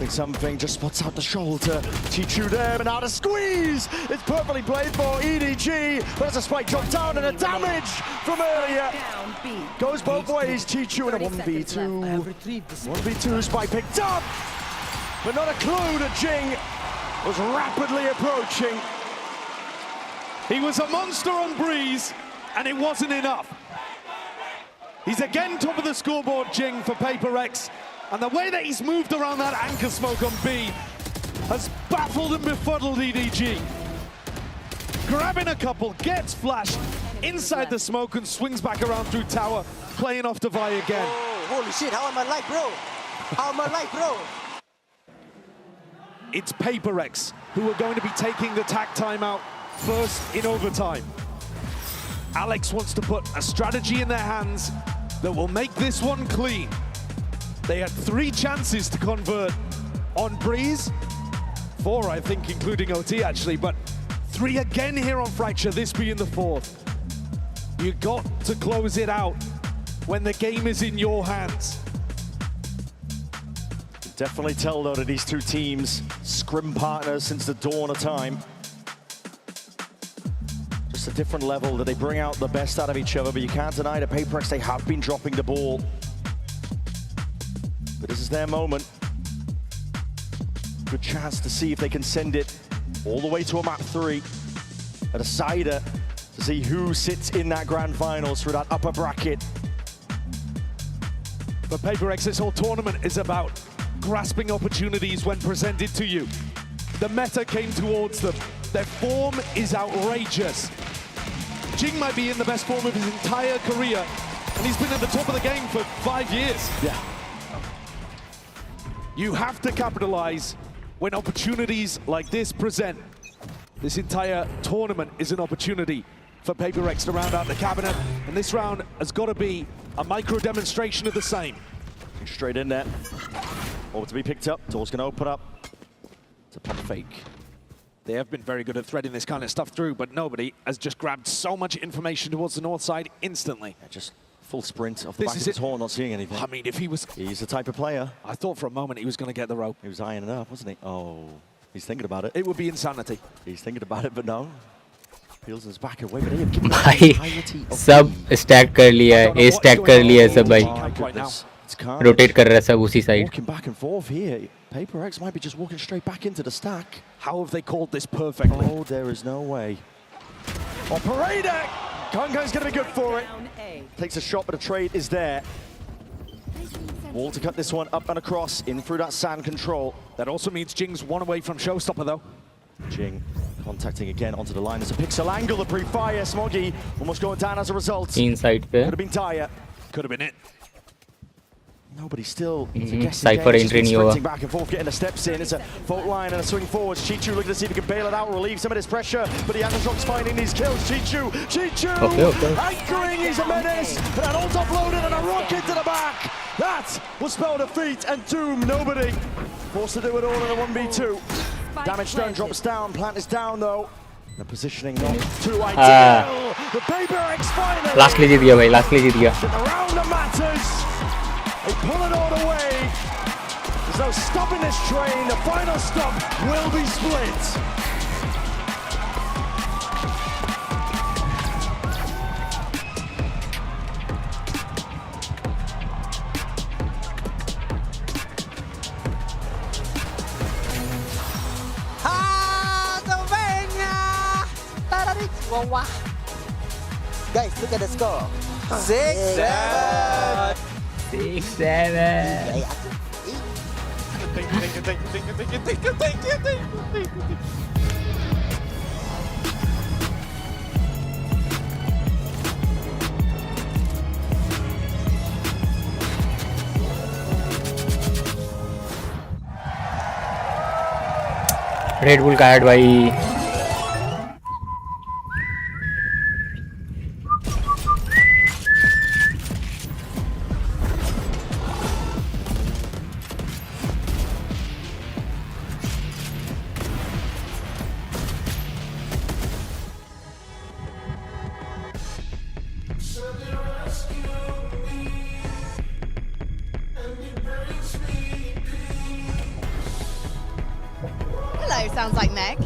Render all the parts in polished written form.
something, just spots out the shoulder. Chichu there, but now to squeeze! It's perfectly played for EDG, but it's a spike drop down and a damage from earlier. Goes both ways, Chichu in a 1v2. 1v2, spike picked up, but not a clue that Jing was rapidly approaching. He was a monster on Breeze, and it wasn't enough. He's again top of the scoreboard, Jing, for PRX. And the way that he's moved around that anchor smoke on B has baffled and befuddled EDG. Grabbing a couple, gets flashed inside the smoke and swings back around through tower, playing off to Vi again. Oh, holy shit, how am I alive, bro? How am I alive, bro? It's PRX who are going to be taking the tack timeout first in overtime. Alex wants to put a strategy in their hands that will make this one clean. They had 3 chances to convert on Breeze. 4, I think, including OT actually, but 3 again here on Fracture, this being the 4th. You got to close it out when the game is in your hands. Definitely tell though that these two teams, scrim partners since the dawn of time. Just a different level that they bring out the best out of each other, but you can't deny that PRX, they have been dropping the ball. But this is their moment. Good chance to see if they can send it all the way to a map 3 at a cider to see who sits in that grand finals for that upper bracket. For PRX, this whole tournament is about grasping opportunities when presented to you. The meta came towards them. Their form is outrageous. Jing might be in the best form of his entire career, and he's been at the top of the game for 5 years. Yeah. You have to capitalize when opportunities like this present. This entire tournament is an opportunity for PRX to round out the cabinet, and this round has got to be a micro demonstration of the same. Straight in there. Over to be picked up. Door's going to open up. It's a pop fake. They have been very good at threading this kind of stuff through, but nobody has just grabbed so much information towards the north side instantly. Yeah, just full sprint off the back of his horn, not seeing anything. I mean, if he was... He's the type of player. I thought for a moment he was going to get the rope. He was eyeing it up, wasn't he? Oh, he's thinking about it. It would be insanity. He's thinking about it, but no. Peels his back away, but he had given भाई सब stack कर लिया है, A stack कर लिया है सब भाई. Rotate कर रहा है सब उसी side. Walking back and forth here. PRX might be just walking straight back into the stack. How have they called this perfectly? Oh, there is no way. Operator! Kangai's going to be good for it. Takes a shot, but a trade is there. Wall to cut this one up and across, in through that sand control. That also means Jing's 1 away from Showstopper, though. Jing contacting again onto the line. There's a pixel angle, the pre-fire. Smoggy almost going down as a result. Inside Could have been dire. Could have been it. Nobody still Cypher entry नहीं हुआ. Back and forth, getting the steps in. It's a fault line and a swing forward. Chichu looking to see if he can bail it out, relieve some of this pressure. But the Angelshop's finding these kills. Chichu! Okay. Anchoring, he's a menace. And an ult uploaded and a rocket to the back. That will spell defeat and doom. Nobody forced to do it all in a 1v2. Damage done, drops down. Plant is down though. The positioning not too ideal. The PRX finally. Lastly जीत गया भाई, lastly जीत गया. The round that matters. They pull it all away. There's no stopping this train. The final stop will be split. Guys, look at the score. 6-7. 6-7. Red Bull card भाई. Hello, sounds like Meg.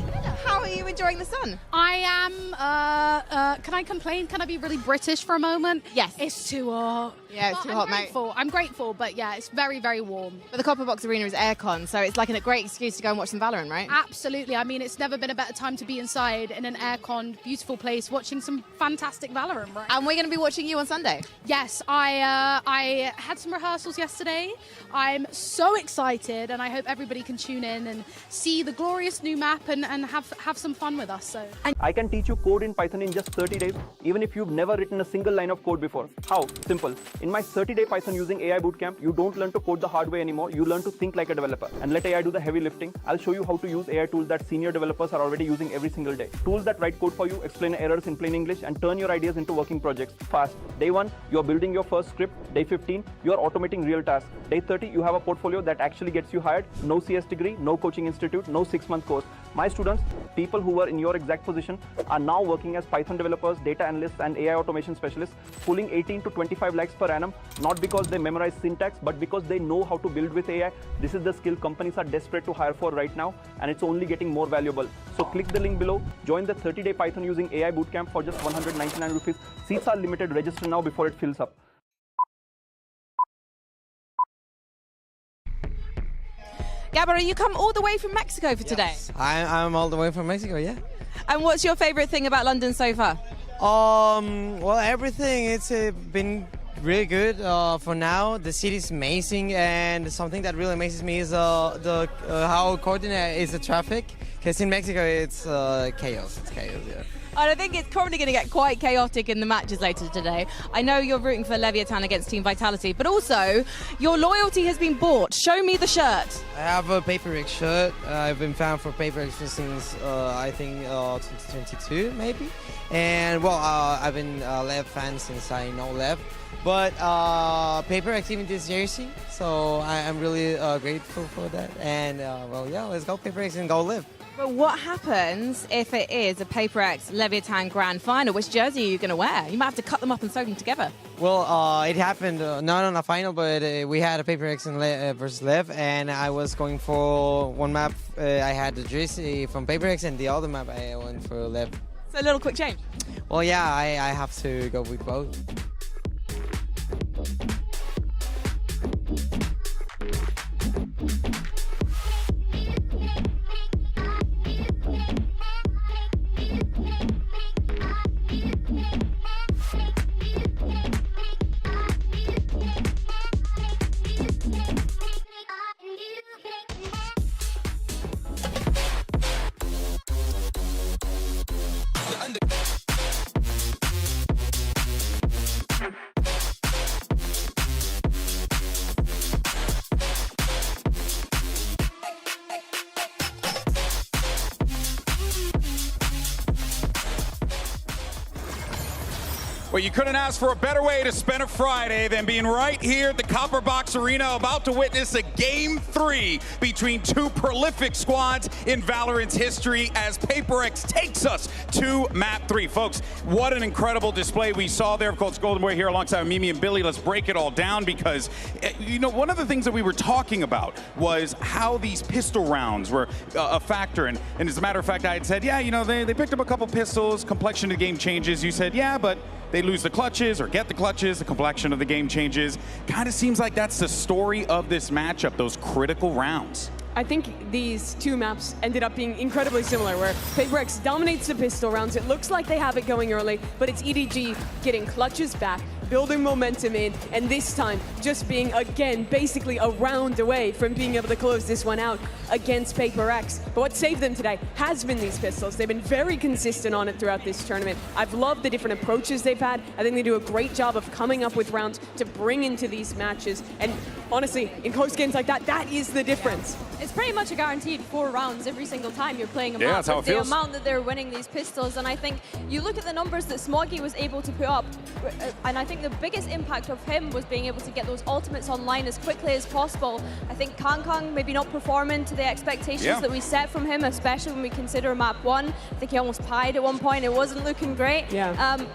How are you enjoying the sun? I am, can I complain? Can I be really British for a moment? Yes. It's too hot. Yeah, it's too hot, mate. I'm grateful, but yeah, it's very, very warm. But the Copper Box Arena is aircon, so it's like a great excuse to go and watch some Valorant, right? Absolutely. I mean, it's never been a better time to be inside in an aircon, beautiful place, watching some fantastic Valorant, right? And we're going to be watching you on Sunday. Yes, I had some rehearsals yesterday. I'm so excited, and I hope everybody can tune in and see the glorious new map and have some fun with us. So. I can teach you code in Python in just 30 days, even if you've never written a single line of code before. How? Simple. In my 30-day Python using AI bootcamp, you don't learn to code the hard way anymore. You learn to think like a developer and let AI do the heavy lifting. I'll show you how to use AI tools that senior developers are already using every single day. Tools that write code for you, explain errors in plain English, and turn your ideas into working projects fast. Day 1, you're building your first script. Day 15, you're automating real tasks. Day 30, you have a portfolio that actually gets you hired. No CS degree, no coaching institute, no 6-month course. My students, people who were in your exact position, are now working as Python developers, data analysts, and AI automation specialists, pulling 18 to 25 lakhs per annum, not because they memorize syntax, but because they know how to build with AI. This is the skill companies are desperate to hire for right now, and it's only getting more valuable. So click the link below, join the 30-day Python using AI bootcamp for just 199 rupees. Seats are limited, register now before it fills up. Gabor, you come all the way from Mexico for today? I'm all the way from Mexico, yeah. And what's your favorite thing about London so far? Well, everything, it's been really good for now. The city is amazing, and something that really amazes me is how coordinated is the traffic. Because in Mexico, it's chaos. It's chaos, yeah. And I think it's probably going to get quite chaotic in the matches later today. I know you're rooting for Leviathan against Team Vitality, but also your loyalty has been bought. Show me the shirt. I have a PRX shirt. I've been fan for PRX since I think 2022 maybe. And well, I've been a Lev fan since I know Lev. But PRX gave me this jersey, so I'm really grateful for that. And well, yeah, let's go PRX and go Lev. But what happens if it is a PRX Leviathan Grand Final? Which jersey are you going to wear? You might have to cut them up and sew them together. Well, it happened not on a final, but we had a PRX versus Lev, and I was going for one map. I had the jersey from PRX, and the other map I went for Lev. So a little quick change. Well, yeah, I have to go with both. Well, you couldn't ask for a better way to spend a Friday than being right here at the Copper Box Arena, about to witness a Game 3 between two prolific squads in Valorant's history as PRX takes us to Map 3. Folks, what an incredible display we saw there. Of course, Golden Boy here alongside Mimi and Billy. Let's break it all down because, you know, one of the things that we were talking about was how these pistol rounds were a factor. And as a matter of fact, I had said, yeah, you know, they picked up a couple pistols, complexion of the game changes. You said, yeah, but they lose the clutches or get the clutches, the complexion of the game changes. Kind of seems like that's the story of this matchup, those critical rounds. I think these two maps ended up being incredibly similar, where PRX dominates the pistol rounds. It looks like they have it going early, but it's EDG getting clutches back, building momentum in, and this time just being, again, basically a round away from being able to close this one out against PRX. But what saved them today has been these pistols. They've been very consistent on it throughout this tournament. I've loved the different approaches they've had. I think they do a great job of coming up with rounds to bring into these matches. And honestly, in close games like that, that is the difference. It's pretty much a guaranteed 4 rounds every single time you're playing a map. That's how it feels. The amount that they're winning these pistols, and I think you look at the numbers that Smoggy was able to put up, and I think the biggest impact of him was being able to get those ultimates online as quickly as possible. I think Kang maybe not performing to the expectations that we set from him, especially when we consider map 1. I think he almost pied at one point. It wasn't looking great.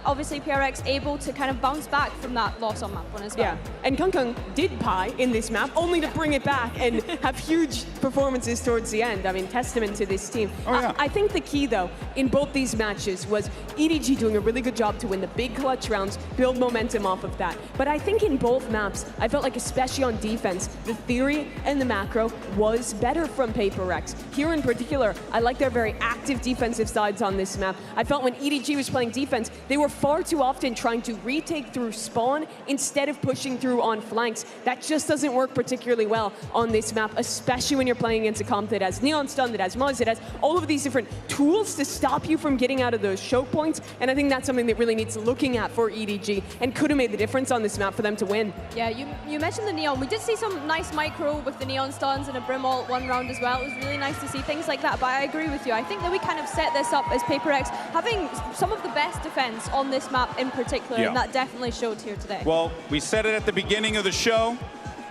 Obviously PRX able to kind of bounce back from that loss on map 1 as well. And Kang did pie in in this map, only to bring it back and have huge performances towards the end. I mean, testament to this team. I think the key, though, in both these matches was EDG doing a really good job to win the big clutch rounds, build momentum off of that. But I think in both maps, I felt like especially on defense, the theory and the macro was better from PRX. Here in particular, I like their very active defensive sides on this map. I felt when EDG was playing defense, they were far too often trying to retake through spawn instead of pushing through on flanks. That just doesn't work particularly well on this map, especially when you're playing against a comp that has Neon Stun, that has Muzz, that has all of these different tools to stop you from getting out of those choke points. And I think that's something that really needs looking at for EDG and could have made the difference on this map for them to win. Yeah, you mentioned the Neon. We did see some nice micro with the Neon Stuns and a Brim ult one round as well. It was really nice to see things like that, but I agree with you. I think that we kind of set this up as PRX having some of the best defense on this map in particular, and that definitely showed here today. Well, we said it at the beginning of the show.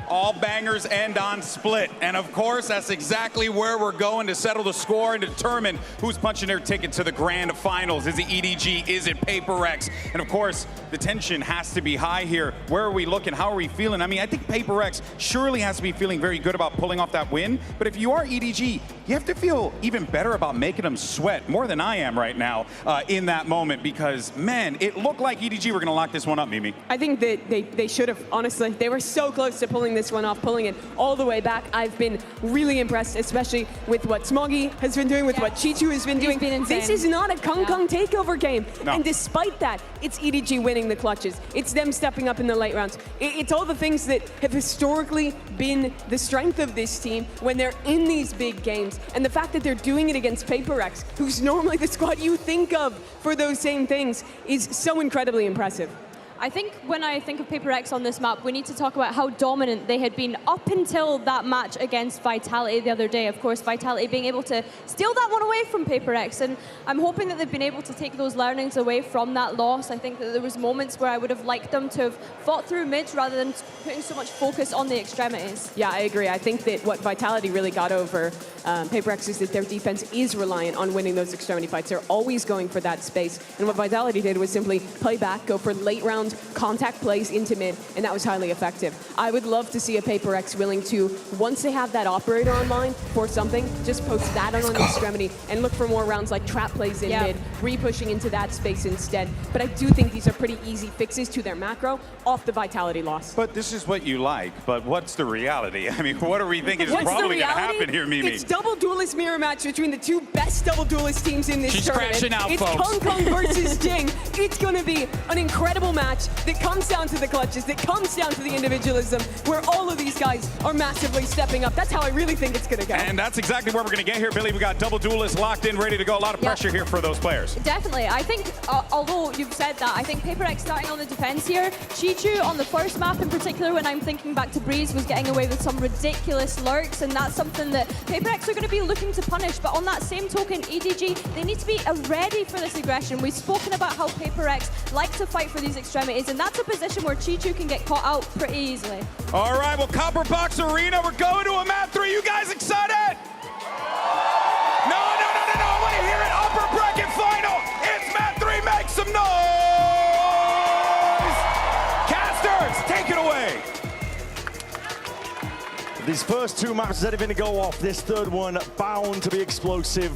All bangers end on split. And of course, that's exactly where we're going to settle the score and determine who's punching their ticket to the grand finals. Is it EDG? Is it PRX? And of course, the tension has to be high here. Where are we looking? How are we feeling? I mean, I think PRX surely has to be feeling very good about pulling off that win. But if you are EDG, you have to feel even better about making them sweat, more than I am right now in that moment, because, man, it looked like EDG were going to lock this one up, Mimi. I think that they should have, honestly. They were so close to pulling this one off, pulling it all the way back. I've been really impressed, especially with what Smoggy has been doing, with what Chichu has been doing. This is not a Kong Kong takeover game. No. And despite that, it's EDG winning the clutches. It's them stepping up in the late rounds. It's all the things that have historically been the strength of this team when they're in these big games. And the fact that they're doing it against PRX, who's normally the squad you think of for those same things, is so incredibly impressive. I think when I think of PRX on this map, we need to talk about how dominant they had been up until that match against Vitality the other day. Of course, Vitality being able to steal that one away from PRX, and I'm hoping that they've been able to take those learnings away from that loss. I think that there was moments where I would have liked them to have fought through mid rather than putting so much focus on the extremities. Yeah, I agree. I think that what Vitality really got over PRX is that their defense is reliant on winning those extremity fights. They're always going for that space, and what Vitality did was simply play back, go for late round contact plays into mid, and that was highly effective. I would love to see a PRX willing to, once they have that operator online for something, just post that on the extremity and look for more rounds like trap plays in mid, re-pushing into that space instead. But I do think these are pretty easy fixes to their macro off the Vitality loss. But this is what you like, but what's the reality? I mean, what are we thinking is probably going to happen here, Mimi? It's double duelist mirror match between the two best double duelist teams in this tournament. Crashing out, it's folks. Kong Kong versus Jing. It's going to be an incredible match that comes down to the clutches, that comes down to the individualism, where all of these guys are massively stepping up. That's how I really think it's going to go. And that's exactly where we're going to get here, Billy. We got double duelists locked in, ready to go. A lot of pressure here for those players. Definitely. I think, although you've said that, I think PRX starting on the defense here. Chichu on the first map in particular, when I'm thinking back to Breeze, was getting away with some ridiculous lurks, and that's something that PRX are going to be looking to punish. But on that same token, EDG, they need to be ready for this aggression. We've spoken about how PRX like to fight for these extremities, and that's a position where Chichu can get caught out pretty easily. All right, well, Copper Box Arena, we're going to a map 3. You guys excited? No, I want to hear it. Upper bracket final. It's map 3. Make some noise. Casters, take it away. These first two maps are going to go off. This third one bound to be explosive,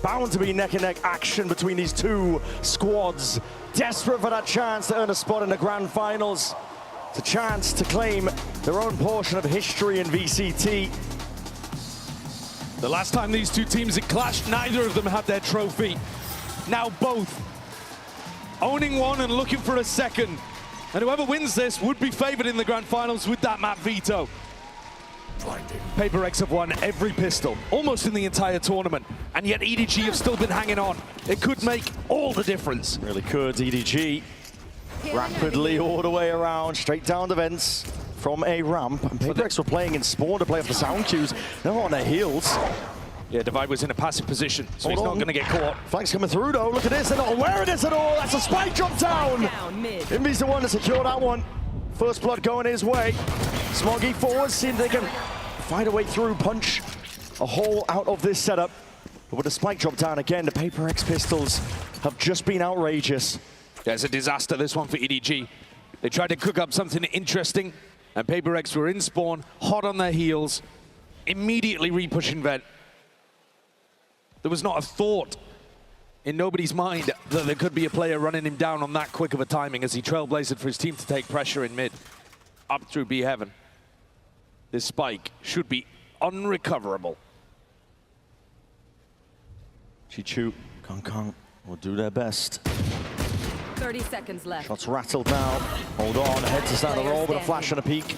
bound to be neck-and-neck action between these two squads. Desperate for that chance to earn a spot in the grand finals. It's a chance to claim their own portion of history in VCT. The last time these two teams had clashed, neither of them had their trophy. Now both owning one and looking for a second. And whoever wins this would be favored in the grand finals with that map veto. PRX have won every pistol, almost in the entire tournament, and yet EDG have still been hanging on. It could make all the difference. Really could. EDG rapidly all the way around, straight down the vents from a ramp. And PRX were playing in spawn to play off the sound cues. They're on their heels. Yeah, Divide was in a passive position, so he's not going to get caught. Flank's coming through though. Look at this. They're not aware of this at all. That's a spike jump down. Inby's the one to secure that one. First blood going his way. Smoggy forward, see if they can find a way through, punch a hole out of this setup. But with a spike drop down again, the PRX pistols have just been outrageous. Yeah, it's a disaster, this one for EDG. They tried to cook up something interesting And PRX were in spawn, hot on their heels, immediately re-pushing vent. There was not a thought in nobody's mind that there could be a player running him down on that quick of a timing as he trailblazed for his team to take pressure in mid, up through B heaven. This spike should be unrecoverable. Chichu, Kong will do their best. 30 seconds left. Shots rattled now. Hold on, head to start the roll, but a flash and a peek.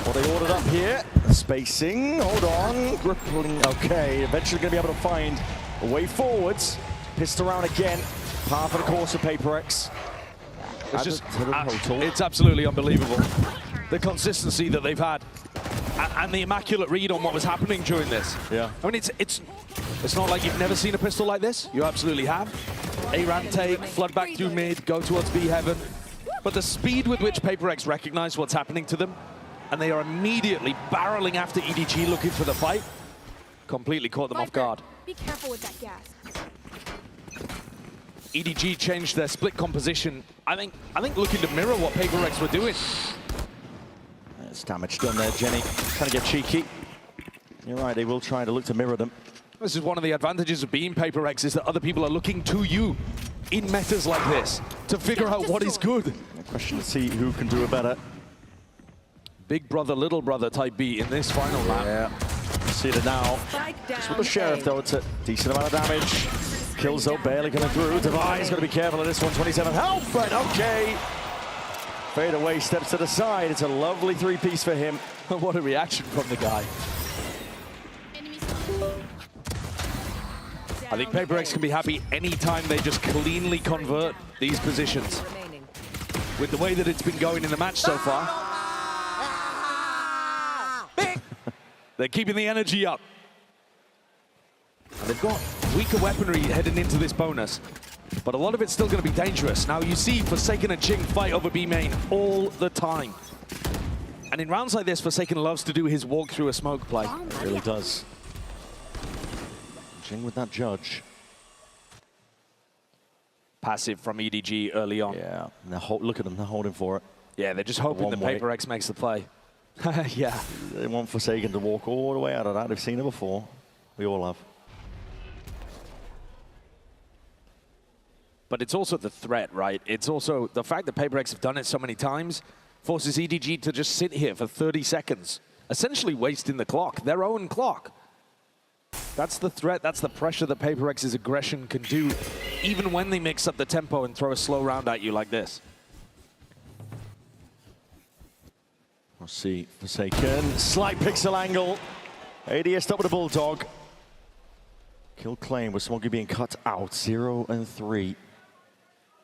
What they ordered up here. Spacing, hold on. Grippling, okay. Eventually going to be able to find a way forwards. Pissed around again. Par for the course of PRX. It's just, it's absolutely unbelievable. The consistency that they've had. And the immaculate read on what was happening during this. Yeah. I mean, it's not like you've never seen a pistol like this. You absolutely have. A-ramp take, flood back through mid, go towards B heaven. But the speed with which PRX recognize what's happening to them, and they are immediately barreling after EDG looking for the fight, completely caught them off guard. Be careful with that gas. EDG changed their split composition. I think looking to mirror what PRX were doing. There's damage done there, Jenny. Trying to get cheeky. You're right, they will try to look to mirror them. This is one of the advantages of being PRX, is that other people are looking to you in metas like this to figure out what is good. A question to see who can do it better. Big brother, little brother type B in this final map. Yeah, see it now. Just with the Sheriff though, it's a decent amount of damage. Kills though, barely coming through. Devi's got to be careful of this one, 27 health, but okay. Fade away, steps to the side. It's a lovely three-piece for him. What a reaction from the guy. I think PRX can be happy anytime they just cleanly convert these positions. With the way that it's been going in the match so far. They're keeping the energy up. And they've got weaker weaponry heading into this bonus. But a lot of it's still going to be dangerous. Now you see Forsaken and Ching fight over B main all the time. And in rounds like this, Forsaken loves to do his walk through a smoke play. It really does. Ching with that judge. Passive from EDG early on. Yeah, look at them, they're holding for it. Yeah, they're just hoping that PRX makes the play. Yeah. They want Forsaken to walk all the way out of that. They've seen it before. We all have. But it's also the threat, right? It's also the fact that PRX have done it so many times forces EDG to just sit here for 30 seconds, essentially wasting the clock, their own clock. That's the threat, that's the pressure that PRX's aggression can do, even when they mix up the tempo and throw a slow round at you like this. We'll see, Forsaken, slight pixel angle. ADS up with a Bulldog. Kill claim with Smoggy being cut out, 0 and 3.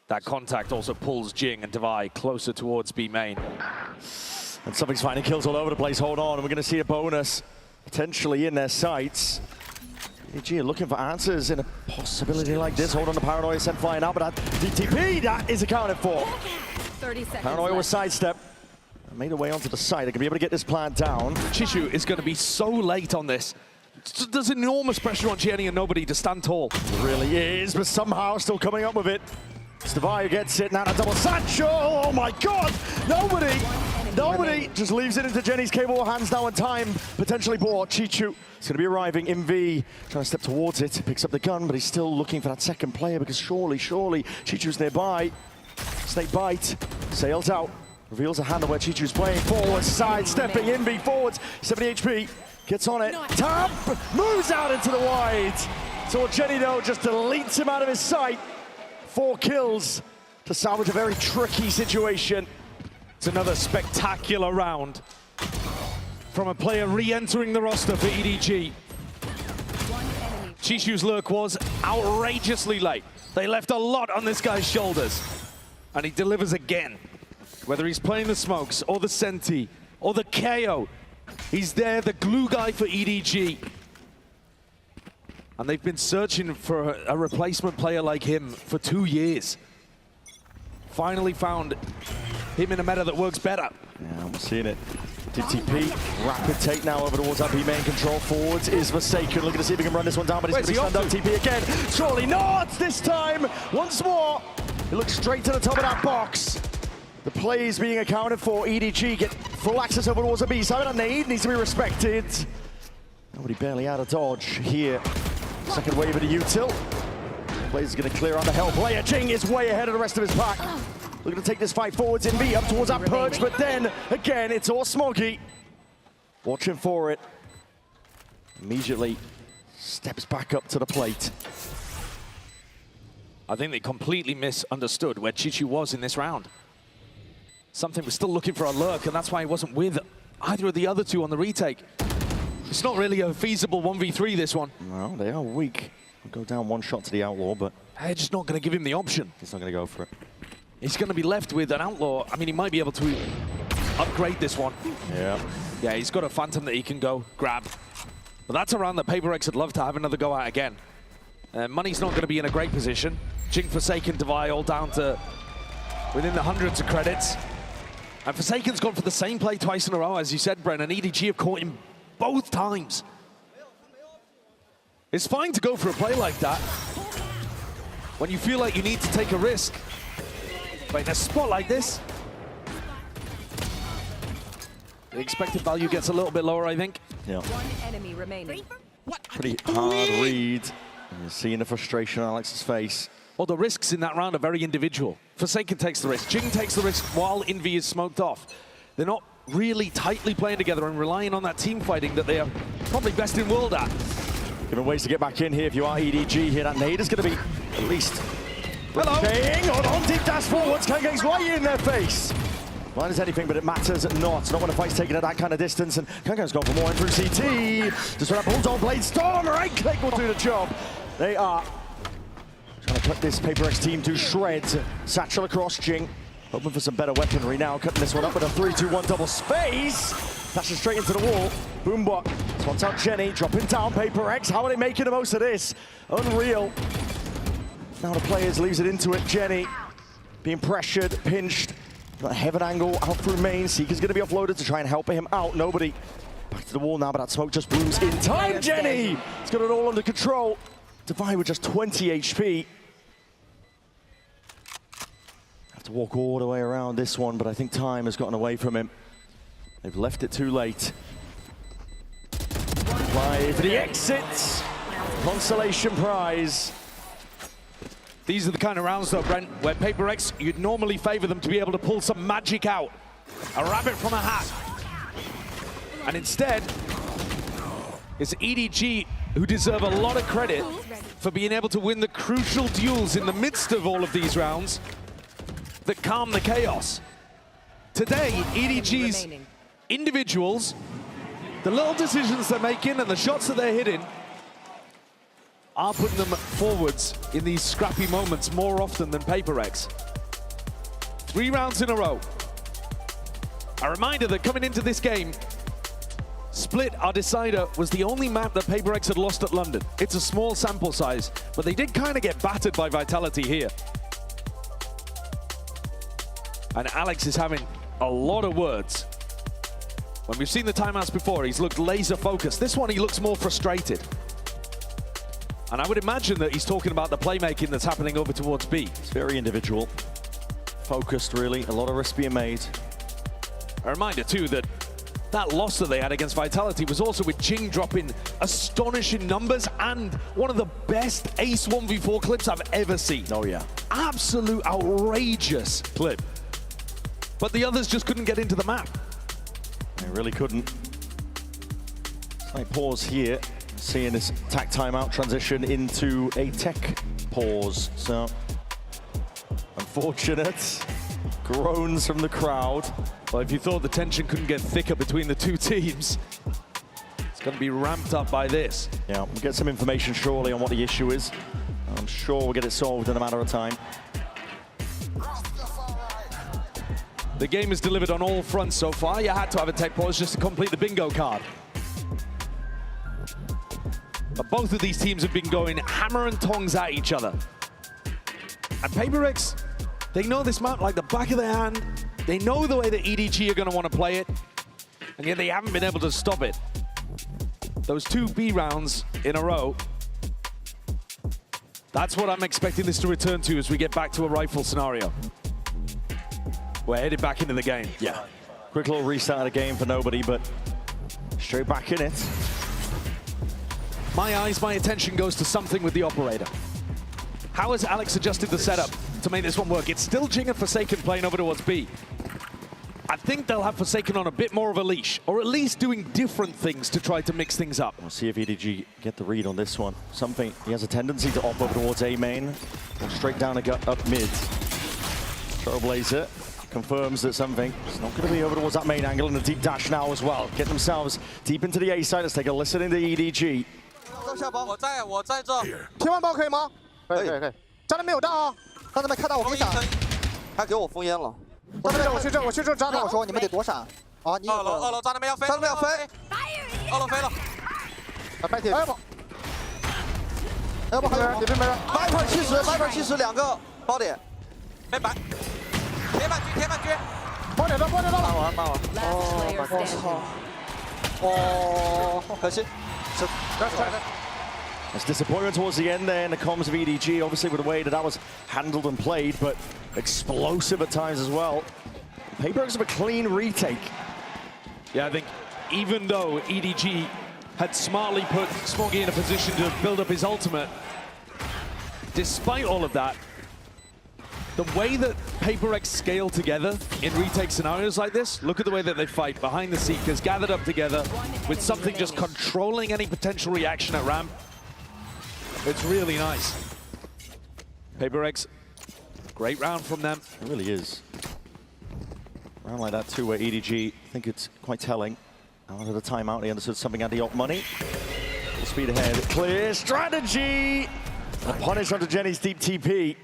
That contact also pulls Jing and Devi closer towards B main. And something's finding kills all over the place, hold on, and we're gonna see a bonus potentially in their sights. EDG are looking for answers in a possibility like this. Hold on, the Paranoia sent flying out, but that DTP, that is accounted for. 30 seconds Paranoia was left. sidestep. Made a way onto the side. They're gonna be able to get this plan down. Chishu is gonna be so late on this. There's enormous pressure on Jenny and nobody to stand tall. It really is, but somehow still coming up with it. Devi gets it, now a double Sancho, oh my god! Nobody just leaves it into Jenny's capable hands now, and time potentially bought. Chichu is going to be arriving. MV trying to step towards it, picks up the gun, but he's still looking for that second player because surely Chichu's nearby. Snake bite, sails out, reveals a handle where Chichu's playing forward, side stepping, MV forwards, 70 HP, gets on it, tap, moves out into the wide. So Jenny though just deletes him out of his sight. 4 kills to salvage a very tricky situation. It's another spectacular round from a player re-entering the roster for EDG. Chishu's lurk was outrageously late. They left a lot on this guy's shoulders, and he delivers again. Whether he's playing the smokes, or the Senti, or the KO, he's there, the glue guy for EDG. And they've been searching for a replacement player like him for 2 years. Finally found him in a meta that works better. Yeah, we're seeing it. DTP, rapid take now over towards our B main control. Forwards is Forsaken. Looking to see if he can run this one down, but he's going to be stand up. TP again. Surely not this time. Once more. He looks straight to the top of that box. The plays being accounted for. EDG get full access over towards the B side. That nade needs to be respected. Nobody barely out of dodge here. Second wave of the util. Blaze is going to clear on the hell player. Jing is way ahead of the rest of his pack. Looking to take this fight forwards in B up towards that perch, but then again it's all Smoggy. Watching for it. Immediately steps back up to the plate. I think they completely misunderstood where Chichu was in this round. Something was still looking for a lurk, and that's why he wasn't with either of the other two on the retake. It's not really a feasible 1v3, this one. Well, they are weak. We'll go down one shot to the Outlaw, but they're just not going to give him the option. He's not going to go for it. He's going to be left with an Outlaw. I mean, he might be able to upgrade this one. Yeah. Yeah, he's got a Phantom that he can go grab. But that's a round that PRX would love to have another go at again. Money's not going to be in a great position. Jing, Forsaken, Devi all down to within the hundreds of credits. And Forsaken's gone for the same play twice in a row, as you said, Bren, and EDG have caught him both times. It's fine to go for a play like that when you feel like you need to take a risk. But in a spot like this, the expected value gets a little bit lower, I think. Yeah. One enemy remaining. Pretty hard read. You're seeing the frustration on Alex's face. Well, the risks in that round are very individual. Forsaken takes the risk. Jing takes the risk while Envy is smoked off. They're not really tightly playing together and relying on that team fighting that they are probably best in world at. Given ways to get back in here if you are EDG here. That nade is going to be at least... Hello. On deep dash forwards. Kangang's right in their face. Blind as anything, but it matters not. Not when a fight's taken at that kind of distance. And Kangang's gone for more in through CT. Just when that Bulldog Blade Storm, right click will do the job. They are trying to cut this PRX team to shreds. Satchel across Jing. Hoping for some better weaponry now. Cutting this one up with a 3-2-1 double space. Dashes straight into the wall. Boombot spots out Jenny. Dropping down PRX. How are they making the most of this? Unreal. Now the players leaves it into it. Jenny being pressured, pinched. That heaven angle out through main. Seeker's going to be offloaded to try and help him out. Nobody. Back to the wall now, but that smoke just blooms in time. Jenny! It's got it all under control. Devi with just 20 HP. Have to walk all the way around this one, but I think time has gotten away from him. They've left it too late. Apply for the exit. Consolation prize. These are the kind of rounds, though, Brent, where PRX, you'd normally favor them to be able to pull some magic out. A rabbit from a hat. And instead, it's EDG who deserve a lot of credit for being able to win the crucial duels in the midst of all of these rounds that calm the chaos. Today, EDG's individuals, the little decisions they're making and the shots that they're hitting are putting them forwards in these scrappy moments more often than PRX. 3 rounds in a row. A reminder that coming into this game, Split, our decider, was the only map that PRX had lost at London. It's a small sample size, but they did kind of get battered by Vitality here. And Alex is having a lot of words. When we've seen the timeouts before, he's looked laser focused. This one, he looks more frustrated. And I would imagine that he's talking about the playmaking that's happening over towards B. It's very individual. Focused, really. A lot of risk being made. A reminder, too, that that loss that they had against Vitality was also with Jing dropping astonishing numbers and one of the best ace 1v4 clips I've ever seen. Oh, yeah. Absolute outrageous clip. But the others just couldn't get into the map. They really couldn't. Slight pause here. Seeing this tack timeout transition into a tech pause. So, unfortunate groans from the crowd. Well, if you thought the tension couldn't get thicker between the two teams, it's going to be ramped up by this. Yeah, we'll get some information shortly on what the issue is. I'm sure we'll get it solved in a matter of time. The game is delivered on all fronts so far. You had to have a tech pause just to complete the bingo card. But both of these teams have been going hammer and tongs at each other. And PRX, they know this map like the back of their hand. They know the way that EDG are going to want to play it. And yet they haven't been able to stop it. Those 2 B rounds in a row. That's what I'm expecting this to return to as we get back to a rifle scenario. We're headed back into the game. Yeah. Quick little restart of the game for nobody, but straight back in it. My attention goes to something with the operator. How has Alex adjusted the setup to make this one work? It's still Jing and Forsaken playing over towards B. I think they'll have Forsaken on a bit more of a leash, or at least doing different things to try to mix things up. We'll see if EDG get the read on this one. Something, he has a tendency to op over towards A main, or straight down and gut up mid. Trailblazer confirms that something is not going to be over towards that main angle, and a deep dash now as well. Get themselves deep into the A side. Let's take a listen into EDG. 我在这。天万包可以吗？可以。站那没有到啊，他那边看到我给你闪。他给我封烟了。我去这扎的，我说你们得躲闪。啊，你二楼站那边要飞，站那边要飞。二楼飞了。白铁。要不还有里边没人。Viper 70两个包点。没白。铁板狙。包点到。骂完。我操。哦，可惜。There's disappointment towards the end there in the comms of EDG, obviously with the way that was handled and played, but explosive at times as well. PRX have a clean retake. Yeah, I think even though EDG had smartly put Smoggy in a position to build up his ultimate, despite all of that, the way that PRX scale together in retake scenarios like this, look at the way that they fight behind the Seekers, gathered up together with something just controlling any potential reaction at ramp. It's really nice. PRX, great round from them. It really is. A round like that too, where EDG, I think it's quite telling. Out of the timeout, he understood something had the op money. Full speed ahead, clear strategy! A punish onto Jenny's deep TP.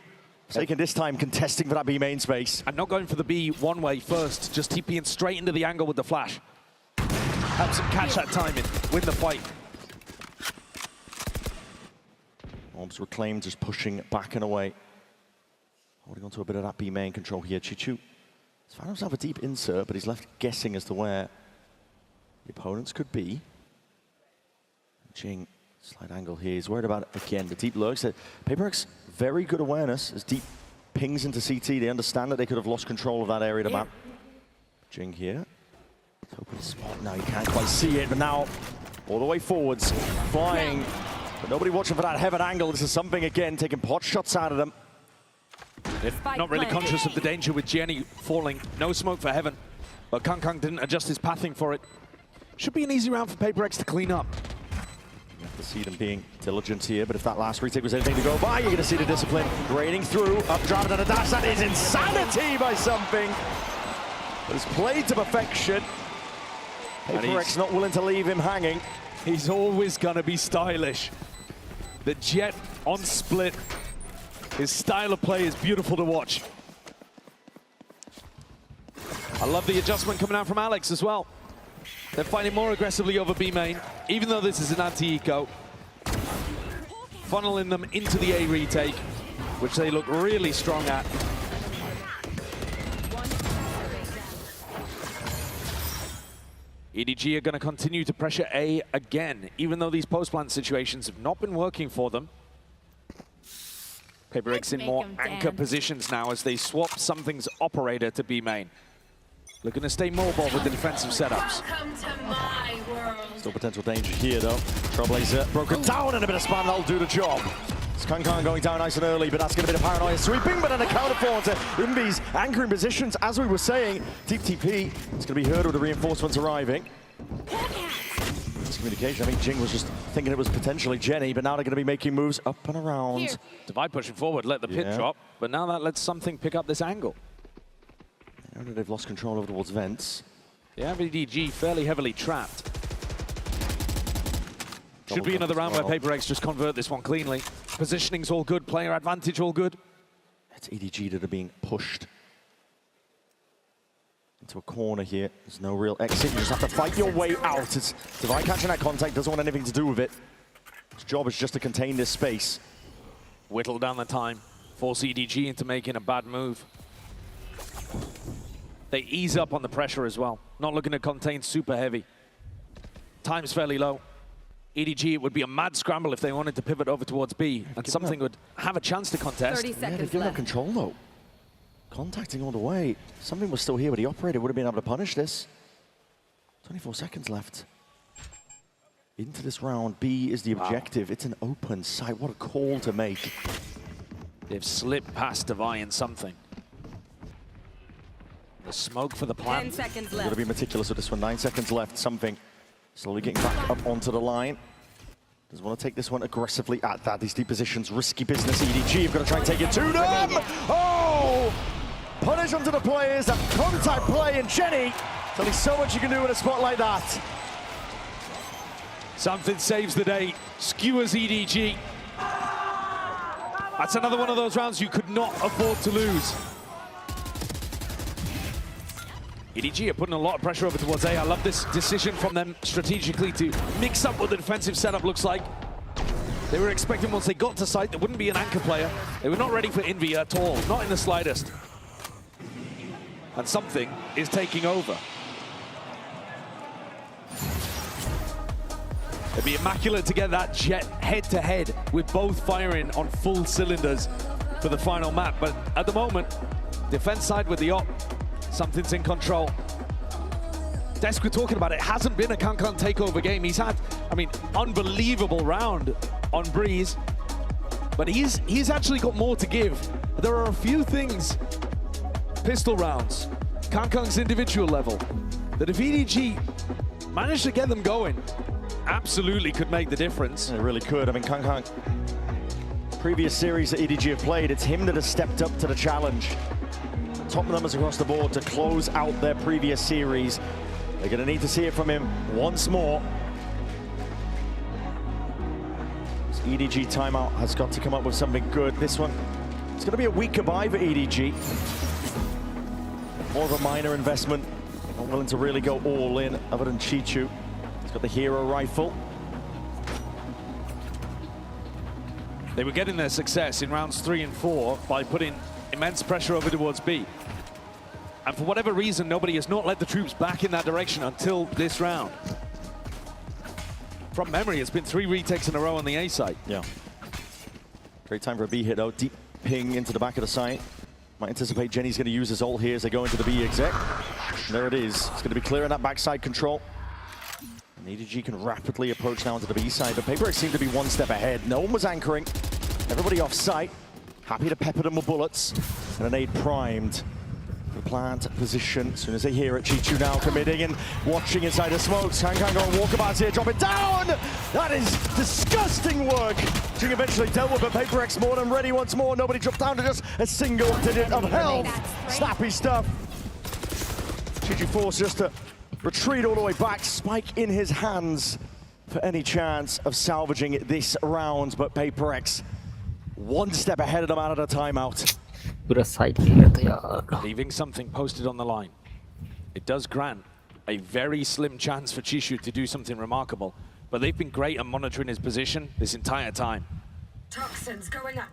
Taking this time, contesting for that B main space. And not going for the B one way first, just TPing straight into the angle with the flash. Helps him catch that timing, win the fight. Orbs reclaimed, just pushing back and away. Holding on to a bit of that B main control here. Chichu has found himself a deep insert, but he's left guessing as to where the opponents could be. Jing, slight angle here. He's worried about, again, the deep lurks. PRX, very good awareness as deep pings into CT. They understand that they could have lost control of that area of the map. Jing here. Open spot. Now you can't quite see it, but now all the way forwards, flying. But nobody watching for that heaven angle. This is something, again, taking pot shots out of them. Not really conscious of the danger with Jenny falling. No smoke for heaven. But Kang didn't adjust his pathing for it. Should be an easy round for PRX to clean up. You have to see them being diligent here, but if that last retake was anything to go by, you're going to see the discipline draining through. Updraft and a dash. That is insanity by something. But it's played to perfection. PRX not willing to leave him hanging. He's always going to be stylish. The Jet on split. His style of play is beautiful to watch. I love the adjustment coming out from Alex as well. They're fighting more aggressively over B main, even though this is an anti-eco. Funneling them into the A retake, which they look really strong at. EDG are going to continue to pressure A again, even though these post-plant situations have not been working for them. PRX in more anchor positions now as they swap Something's operator to B main. Looking to stay mobile with the defensive setups. Still potential danger here, though. Trailblazer broken down and a bit of spam, that'll do the job. It's Kang going down nice and early, but that's going to be the paranoia sweeping, but then a counter for to Imbi's anchoring positions, as we were saying. Deep TP, it's going to be heard with the reinforcements arriving. It's communication. I think Jing was just thinking it was potentially Jenny, but now they're going to be making moves up and around. Divide pushing forward, let the pit drop, but now that lets Something pick up this angle. I know they've lost control over towards vents. Yeah, EDG fairly heavily trapped. Should be another round where PRX just convert this one cleanly. Positioning's all good, player advantage all good. It's EDG that are being pushed into a corner here. There's no real exit. You just have to fight your way out. It's Divide catching that contact, doesn't want anything to do with it. His job is just to contain this space. Whittle down the time, force EDG into making a bad move. They ease up on the pressure as well. Not looking to contain super heavy. Time's fairly low. EDG, it would be a mad scramble if they wanted to pivot over towards B, and Something would have a chance to contest. 30 seconds they've given up control, though. Contacting all the way. Something was still here, but the operator would have been able to punish this. 24 seconds left. Into this round, B is the objective. It's an open site. What a call to make. They've slipped past Divine something. The smoke for the plant. 10 seconds Got left. to be meticulous with this one. 9 seconds left. Something slowly getting back up onto the line. Doesn't want to take this one aggressively at that. These deep positions, risky business. EDG, you've got to try and take it to them. Oh! Punish onto the players. That contact play, and Jenny. There's only so much you can do in a spot like that. Something saves the day. Skewers EDG. That's another one of those rounds you could not afford to lose. EDG are putting a lot of pressure over towards A. I love this decision from them strategically to mix up what the defensive setup looks like. They were expecting once they got to site, there wouldn't be an anchor player. They were not ready for Envy at all, not in the slightest. And something is taking over. It'd be immaculate to get that jet head-to-head with both firing on full cylinders for the final map. But at the moment, defense side with the op, something's in control. Desk, we're talking about it, hasn't been a Kankan takeover game. He's had, I mean, unbelievable round on Breeze, but he's actually got more to give. There are a few things, pistol rounds, Kankan's individual level, that if EDG managed to get them going, absolutely could make the difference. It really could. I mean, Kankan, previous series that EDG have played, it's him that has stepped up to the challenge. Top numbers across the board to close out their previous series. They're going to need to see it from him once more. This EDG timeout has got to come up with something good. This one, it's going to be a weaker buy for EDG. More of a minor investment. Not willing to really go all in, other than Chichu. He's got the hero rifle. They were getting their success in rounds 3 and 4 by putting immense pressure over towards B. And for whatever reason, nobody has not led the troops back in that direction until this round. From memory, it's been 3 retakes in a row on the A site. Yeah. Great time for a B hit though. Deep ping into the back of the site. Might anticipate Jenny's going to use his ult here as they go into the B exec. And there it is. It's going to be clearing that backside control. And EDG can rapidly approach now into the B side, but PRX seemed to be one step ahead. No one was anchoring. Everybody off site. Happy to pepper them with bullets. And a nade primed. The plant position. As soon as they hear it, Chichu now committing and watching inside the smokes. Kankan going walkabouts here, drop it down! That is disgusting work! Being eventually dealt with, but PRX more than ready once more. Nobody dropped down to just a single digit of health. Snappy stuff. Chichu forced just to retreat all the way back. Spike in his hands for any chance of salvaging it this round, but PRX one step ahead of them out of the timeout. Leaving something posted on the line. It does grant a very slim chance for Chishu to do something remarkable, but they've been great at monitoring his position this entire time. Toxins going up.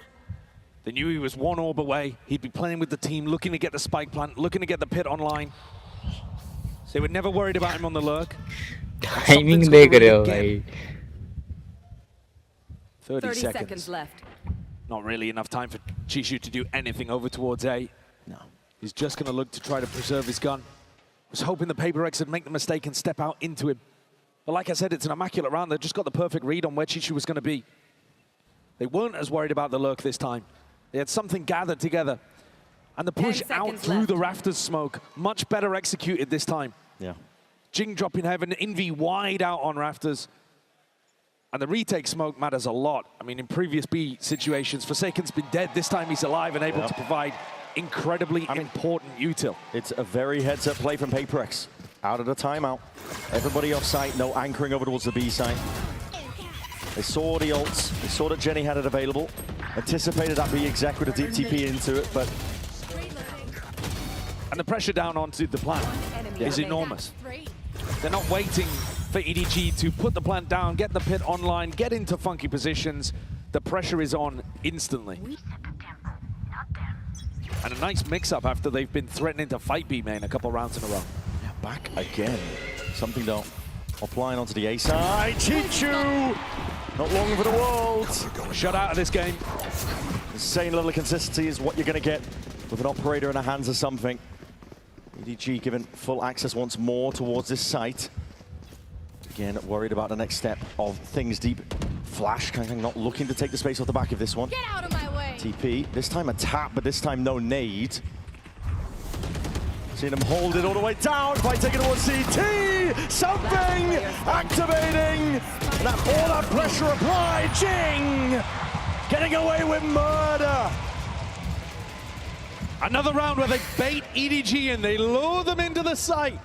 They knew he was one orb away. He'd be playing with the team, looking to get the spike plant, looking to get the pit online. They were never worried about him on the lurk. Timing देख रहे हो भाई. 30 seconds left. Not really enough time for Chishu to do anything over towards A. No. He's just going to look to try to preserve his gun. Was hoping the PRX would make the mistake and step out into him. But like I said, it's an immaculate round. They just got the perfect read on where Chishu was going to be. They weren't as worried about the lurk this time. They had something gathered together. And the push out through the rafters smoke, much better executed this time. Yeah. Jing dropping heaven, Envy wide out on rafters. And the retake smoke matters a lot. I mean, in previous B situations, Forsaken's been dead. This time he's alive and able to provide incredibly important util. It's a very heads-up play from PRX. Out of the timeout. Everybody off site, no anchoring over towards the B site. They saw the ults, they saw that Jenny had it available. Anticipated that B exec with a deep TP into it, but... And the pressure down onto the plant is enormous. They're not waiting for EDG to put the plant down, get the pit online, get into funky positions. The pressure is on instantly. And a nice mix-up after they've been threatening to fight B main a couple rounds in a row. Yeah, back again. Something though. Offline onto the A side. Chichu! Not long for the world. Shut out of this game. The same level of consistency is what you're going to get with an operator in the hands of something. EDG given full access once more towards this site. Again, worried about the next step of things deep. Flash, Kang not looking to take the space off the back of this one. Get out of my way. TP, this time a tap, but this time no nade. Seeing him hold it all the way down by taking it towards CT. Something activating. And that, all that pressure applied. Jing getting away with murder. Another round where they bait EDG and they lure them into the site.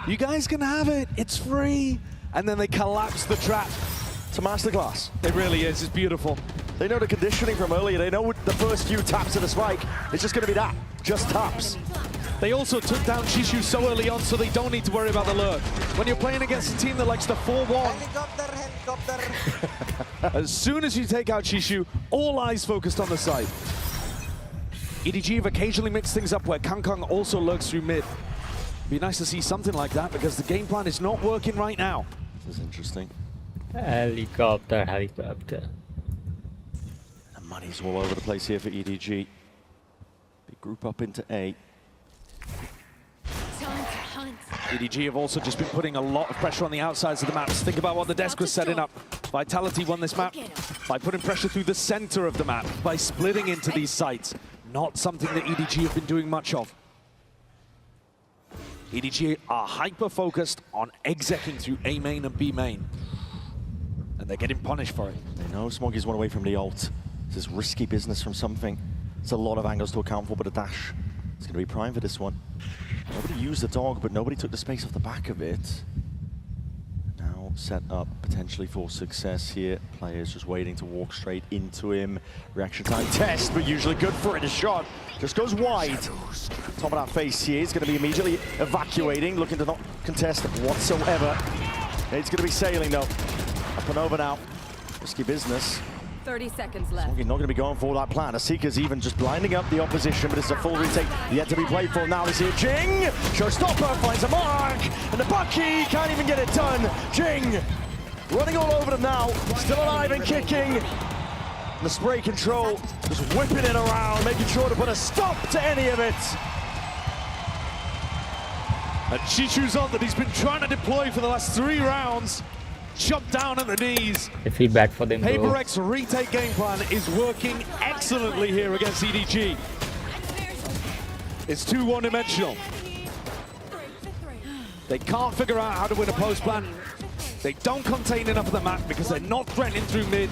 You guys can have it, it's free. And then they collapse the trap. It's a masterclass. It really is, it's beautiful. They know the conditioning from earlier. They know the first few taps of the spike, it's just going to be that, just taps. They also took down Chishu so early on, so they don't need to worry about the lurk. When you're playing against a team that likes to 4-1, as soon as you take out Chishu, all eyes focused on the site. EDG have occasionally mixed things up where Kang also lurks through mid. Be nice to see something like that because the game plan is not working right now. This is interesting. Helicopter. The money's all over the place here for EDG. They group up into A. EDG have also just been putting a lot of pressure on the outsides of the maps. Think about what the desk was setting up. Vitality won this map by putting pressure through the center of the map, by splitting into these sites. Not something that EDG have been doing much of. EDG are hyper-focused on execing through A main and B main. And they're getting punished for it. They know Smoggy's one away from the ult. This is risky business from something. It's a lot of angles to account for, but a dash is going to be prime for this one. Nobody used the dog, but nobody took the space off the back of it. Now set up potentially for success here. Players just waiting to walk straight into him. Reaction time test, but usually good for it. A shot just goes wide. Top of that face here. He's going to be immediately evacuating, looking to not contest whatsoever. It's going to be sailing though. Up and over now. Risky business. 30 seconds left. Smoggy not going to be going for that plan. Asika's even just blinding up the opposition, but it's a full retake yet to be played for. Now we see it. Jing! Showstopper finds a mark, and the Bucky can't even get it done. Jing running all over them now, still alive and kicking. And the spray control just whipping it around, making sure to put a stop to any of it. And Chishu's on that he's been trying to deploy for the last 3 rounds. Chopped down at the knees. I feel bad for them, bro. HyperX retake game plan is working excellently here against EDG. It's too one-dimensional. They can't figure out how to win a post plan. They don't contain enough of the map because they're not threatening through mid.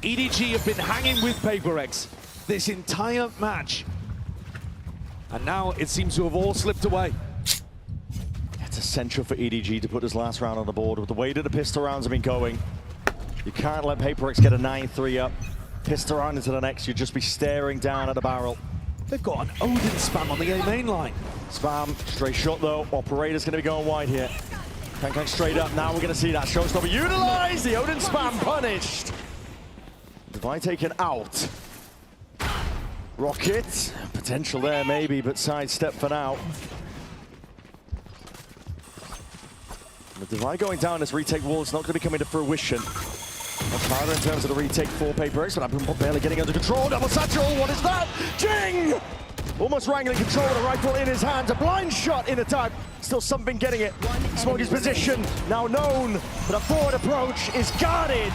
EDG have been hanging with HyperX this entire match. And now it seems to have all slipped away. It's essential for EDG to put this last round on the board. With the way that the pistol rounds have been going, you can't let HyperX get a 9-3 up. Pistol round into the next, you'd just be staring down at the barrel. They've got an Odin spam on the A main line. Spam, straight shot though. Operator's gonna be going wide here. Kang straight up, now we're gonna see that showstopper utilized. The Odin spam punished. Divide taken out. Rocket, potential there maybe, but sidestep for now. The Divide going down, this retake wall is not going to be coming to fruition. Much harder in terms of the retake for HyperX, but I've been barely getting under control. Double satchel, what is that? Jing! Almost wrangling control with a rifle in his hands. A blind shot in attack. Still something getting it. Smoggy's position now known, but a forward approach is guarded.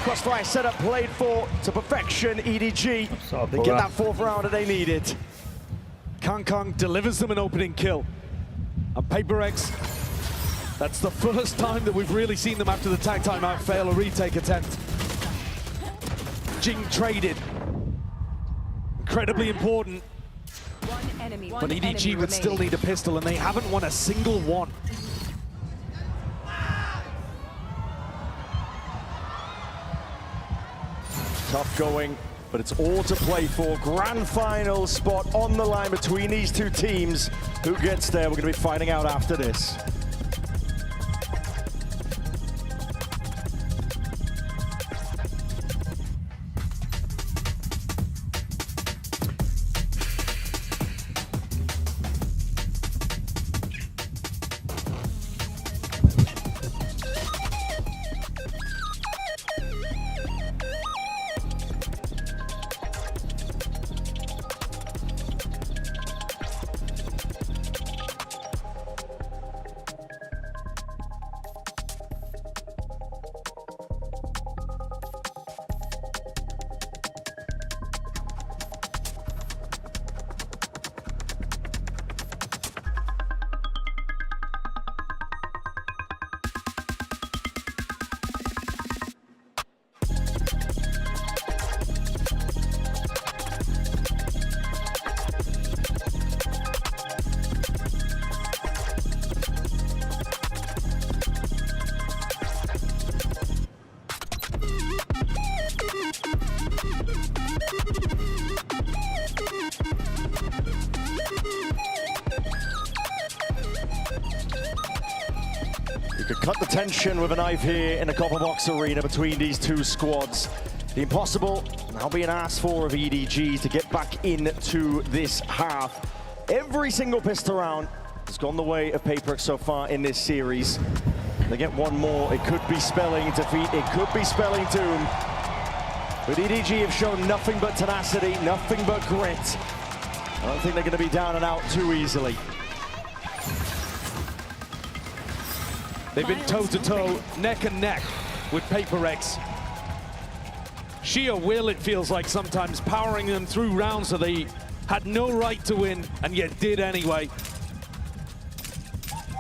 Crossfire setup played for to perfection. EDG, they get that 4th round that they needed. Kang delivers them an opening kill. And HyperX, that's the first time that we've really seen them after the tag timeout fail a retake attempt. Jing traded. Incredibly important. But EDG would still need a pistol, and they haven't won a single one. Tough going, but it's all to play for. Grand final spot on the line between these two teams. Who gets there? We're going to be finding out after this. cut the tension with a knife here in the Copper Box Arena between these two squads. The impossible now being asked for of EDG to get back into this half. Every single pistol round has gone the way of PRX so far in this series. They get one more, it could be spelling defeat, it could be spelling doom. But EDG have shown nothing but tenacity, nothing but grit. I don't think they're going to be down and out too easily. They've been toe-to-toe, neck and neck with PRX. Sheer will, it feels like sometimes, powering them through rounds that they had no right to win and yet did anyway.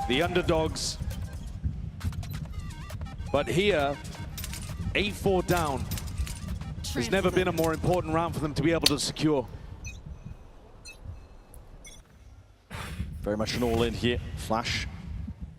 The underdogs. But here, 8-4 down. There's never been a more important round for them to be able to secure. Very much an all-in here. Flash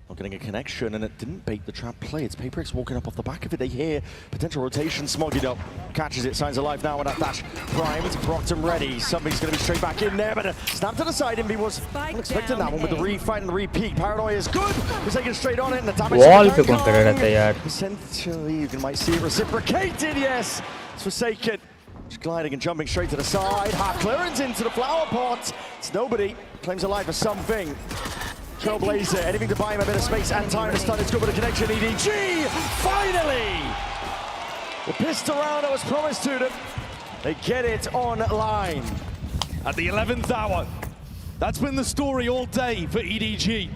not getting a connection, and it didn't bait the trap play. It's PRX walking up off the back of it. They hear potential rotation. Smoggy though catches it, signs alive now with that dash. Primed, Brockton ready. Somebody's going to be straight back in there, but a snap to the side. Invi was unexpecting that one with the refight and the repeat. Paranoia is good. He's taking straight on it, and the damage. Wall पे कौन कर रहा था यार? Essentially, you might see it reciprocated. Yes, it's Forsaken. Just gliding and jumping straight to the side. Half clearance into the flower pot. It's nobody. Claims alive for something. Trailblazer, anything to buy him a bit of space and time to start his good with a connection. EDG, finally! The pistol round that was promised to them. They get it online. At the 11th hour. That's been the story all day for EDG.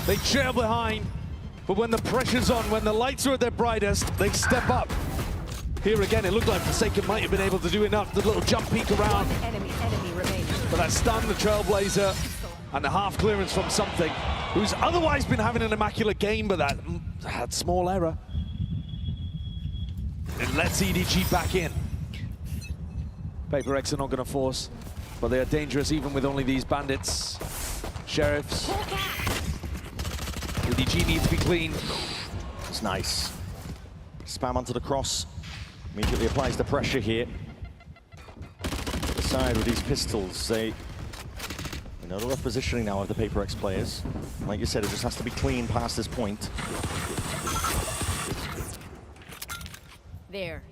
They trail behind, but when the pressure's on, when the lights are at their brightest, they step up. Here again, it looked like Forsaken might have been able to do enough. The little jump peek around. Enemy remaining. But that stunned the Trailblazer, and the half clearance from something who's otherwise been having an immaculate game, but that had small error. It lets EDG back in. PRX are not going to force, but they are dangerous even with only these bandits. Sheriffs. EDG needs to be clean. It's nice. Spam onto the cross. Immediately applies the pressure here. The side with these pistols, they know the rough positioning now of the PRX players. Like you said, it just has to be clean past this point. There.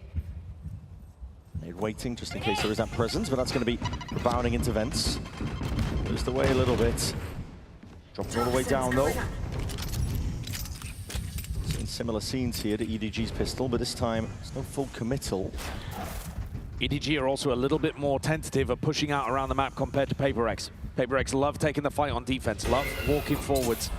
They're waiting just in case there is that presence, but that's going to be rebounding into vents. Just away a little bit. Drops all the way down though. Seeing similar scenes here to EDG's pistol, but this time it's no full committal. EDG are also a little bit more tentative of pushing out around the map compared to PRX. PRX love taking the fight on defense, love walking forwards.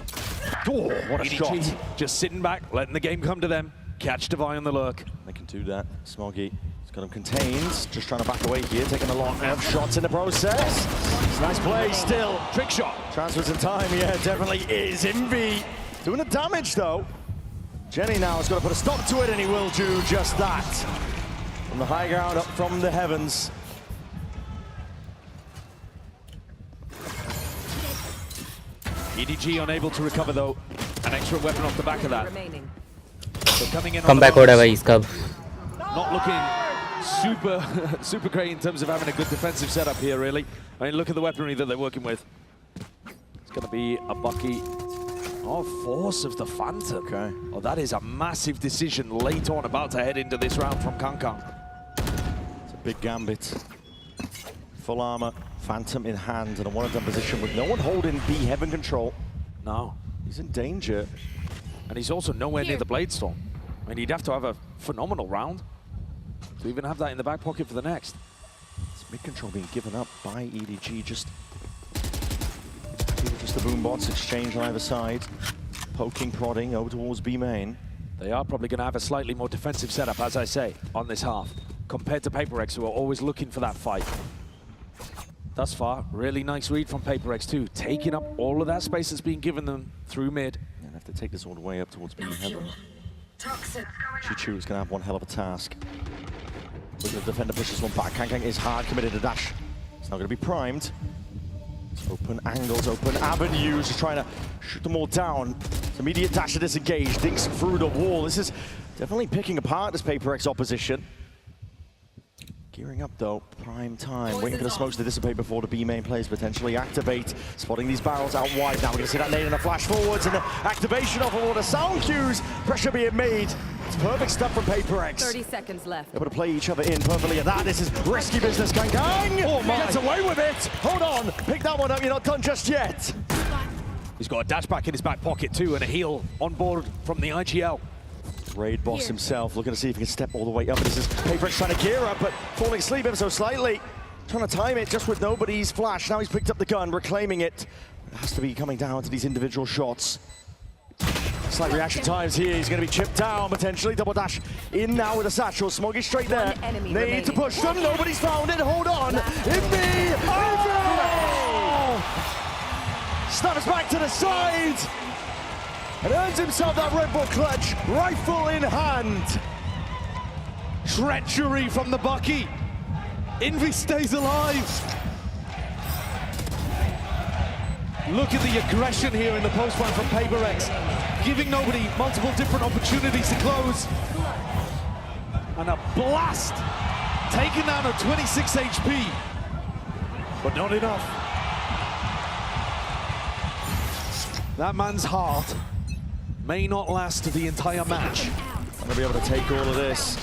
Oh, what a EDG shot. just sitting back, letting the game come to them. Catch Divine on the lurk. They can do that. Smoggy has got him contained. Just trying to back away here, taking a lot of shots in the process. It's a nice play still. Trick shot. Transfers in time, yeah, definitely is. Invi doing the damage though. Jenny now has got to put a stop to it, and he will do just that. From the high ground, up from the heavens. EDG unable to recover though. An extra weapon off the back of that. So coming in Come back हो रहा है भाई इसका. Not looking super great in terms of having a good defensive setup here, really. I mean, look at the weaponry that they're working with. It's going to be a Bucky. Oh, force of the Phantom. Okay. Oh, that is a massive decision late on, about to head into this round from Kang. It's a big gambit. Full armor, Phantom in hand, and a one-and-done position with no one holding B Heaven control. No. He's in danger. And he's also nowhere near the Bladestorm. I mean, he'd have to have a phenomenal round to even have that in the back pocket for the next. It's mid-control being given up by EDG. Just the boom bots exchange on either side. Poking, prodding over towards B main. They are probably going to have a slightly more defensive setup, as I say, on this half, compared to PRX, who are always looking for that fight. Thus far, really nice read from PRX too, taking up all of that space that's being given them through mid. And have to take this all the way up towards B Heaven. Chichu is going to have one hell of a task. Look at the defender pushes one back. Kang is hard committed to dash. It's not going to be primed. Open angles, open avenues, just trying to shoot them all down. It's immediate dash to disengage, dinks through the wall. This is definitely picking apart this PRX opposition. Gearing up though, prime time, waiting for the smokes to dissipate before the B main players potentially activate. Spotting these barrels out wide. Now we're going to see that nade and a flash forwards and the activation of all the sound cues. Pressure being made. It's perfect stuff from PRX. 30 seconds left. Able to play each other in perfectly at that. This is risky business. Kang Oh my. gets away with it. Hold on, pick that one up. You're not done just yet. He's got a dash back in his back pocket too and a heal on board from the IGL. Raid boss himself looking to see if he can step all the way up. This is PRX trying to gear up, but falling asleep ever so slightly. Trying to time it just with nobody's flash. Now he's picked up the gun, reclaiming it. It has to be coming down to these individual shots. Slight reaction times here. He's going to be chipped down potentially. Double dash in now with a satchel. Smoggy straight there. Need to push them. Nobody's found it. Hold on. Invi! Oh! Snaps back to the side. And earns himself that Red Bull clutch, rifle in hand. Treachery from the Bucky. Invi stays alive. Look at the aggression here in the post line from PRX, giving nobody multiple different opportunities to close. And a blast, taking down a 26 HP, but not enough. That man's heart may not last the entire match. I'm gonna be able to take all of this.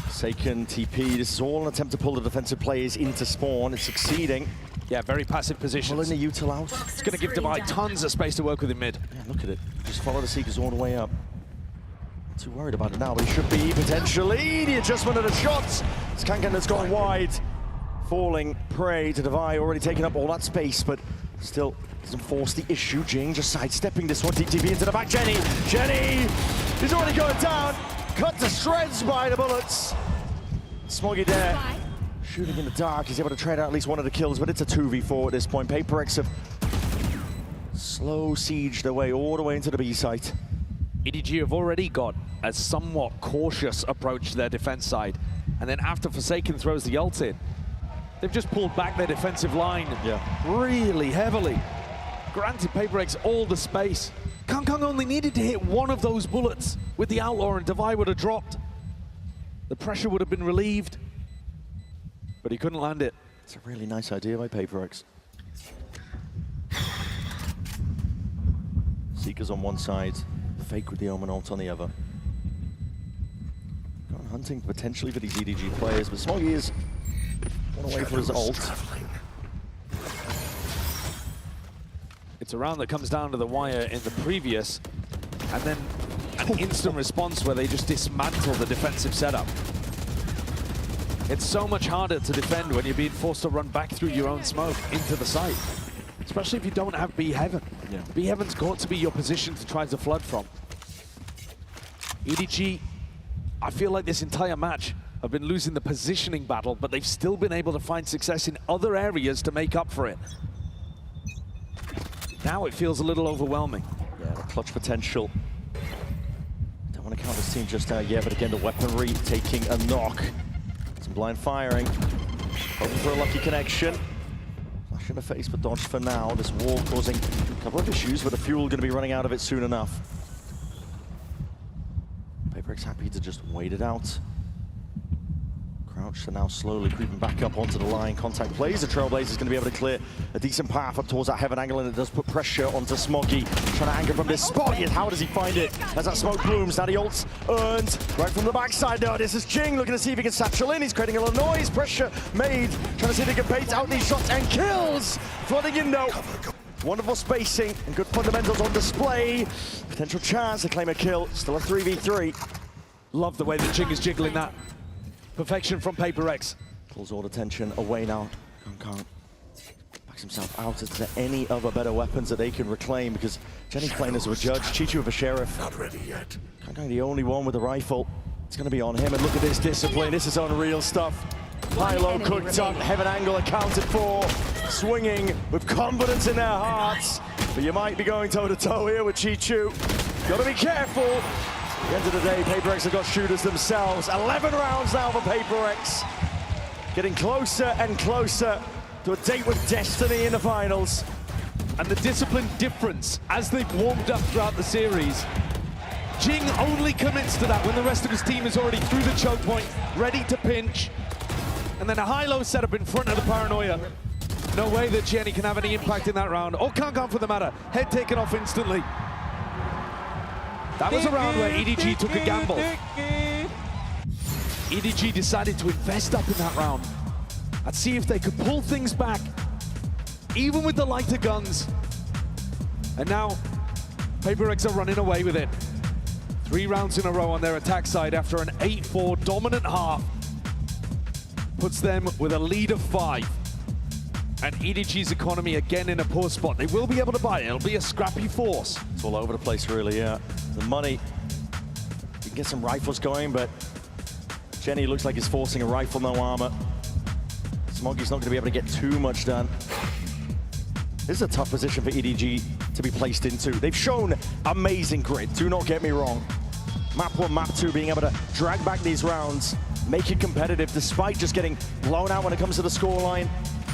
Seiken TP, this is all an attempt to pull the defensive players into spawn. It's succeeding. Yeah, very passive position. Pulling the util out. It's going to give Divide tons of space to work with in mid. Yeah, look at it. Just follow the Seekers all the way up. Not too worried about it now, but he should be potentially. The adjustment of the shots. It's Kankan that's gone wide. Falling prey to Divide, already taking up all that space, but still doesn't force the issue. Jing just sidestepping this one. DTP into the back. Jenny is already going down. Cut to shreds by the bullets. Smoggy there. Shooting in the dark, he's able to trade out at least one of the kills, but it's a 2v4 at this point. PRX have slow sieged their way all the way into the B site. EDG have already got a somewhat cautious approach to their defense side. And then after Forsaken throws the ult in, they've just pulled back their defensive line really heavily. Granted PRX all the space. Kang only needed to hit one of those bullets with the Outlaw and Divide would have dropped. The pressure would have been relieved. But he couldn't land it. It's a really nice idea by PRX. Seekers on one side, Fake with the Omen ult on the other. Gone hunting potentially for these EDG players, but Smoggy is one away for his ult. It's a round that comes down to the wire in the previous, and then an instant response where they just dismantle the defensive setup. It's so much harder to defend when you're being forced to run back through your own smoke into the site. Especially if you don't have B Heaven. Yeah. B Heaven's got to be your position to try to flood from. EDG, I feel like this entire match have been losing the positioning battle, but they've still been able to find success in other areas to make up for it. Now it feels a little overwhelming. Yeah, the clutch potential. Don't want to count this team just yet, but again, the weaponry taking a knock. Some blind firing. Hoping for a lucky connection. Flash in the face, but dodged for now. This wall causing a couple of issues, but the fuel going to be running out of it soon enough. PRX happy to just wait it out. Crouch are now slowly creeping back up onto the line. Contact plays. The Trailblazer is going to be able to clear a decent path up towards that Heaven angle, and it does put pressure onto Smoggy. Trying to anchor from this spot, yet how does he find it? As that smoke blooms, now the ult's earned right from the backside. Now this is Jing looking to see if he can satchel in. He's creating a little noise. Pressure made. Trying to see if he can bait out these shots and kills. Flooding in though. Wonderful spacing and good fundamentals on display. Potential chance to claim a kill. Still a 3v3. Love the way that Jing is jiggling that. Perfection from PRX. Pulls all the tension away now. Kang backs himself out. Is there any other better weapons that they can reclaim? Because Jenny's playing as a judge, Chichu with a sheriff. Not ready yet. Kang the only one with a rifle. It's going to be on him. And look at this discipline. This is unreal stuff. High-low cooked up. Heaven angle accounted for. Swinging with confidence in their hearts. But you might be going toe-to-toe here with Chichu. Got to be careful. At the end of the day, PRX have got shooters themselves. 11 rounds now for PRX. Getting closer and closer to a date with destiny in the finals. And the discipline difference as they've warmed up throughout the series Jing only commits to that when the rest of his team is already through the choke point, ready to pinch. And then a high-low setup in front of the Paranoia. No way that Jenny can have any impact in that round. Or Kankan for the matter. Head taken off instantly. That was a round where EDG took a gamble. EDG decided to invest up in that round and see if they could pull things back, even with the lighter guns. And now, PRX are running away with it. 3 rounds in a row on their attack side after an 8-4 dominant half. Puts them with a lead of 5. And EDG's economy again in a poor spot. They will be able to buy it. It'll be a scrappy force. It's all over the place, really, yeah. The money, you can get some rifles going, but Jenny looks like he's forcing a rifle, no armor. Smoggy's not going to be able to get too much done. This is a tough position for EDG to be placed into. They've shown amazing grit, do not get me wrong. Map 1, map 2, being able to drag back these rounds, make it competitive despite just getting blown out when it comes to the scoreline.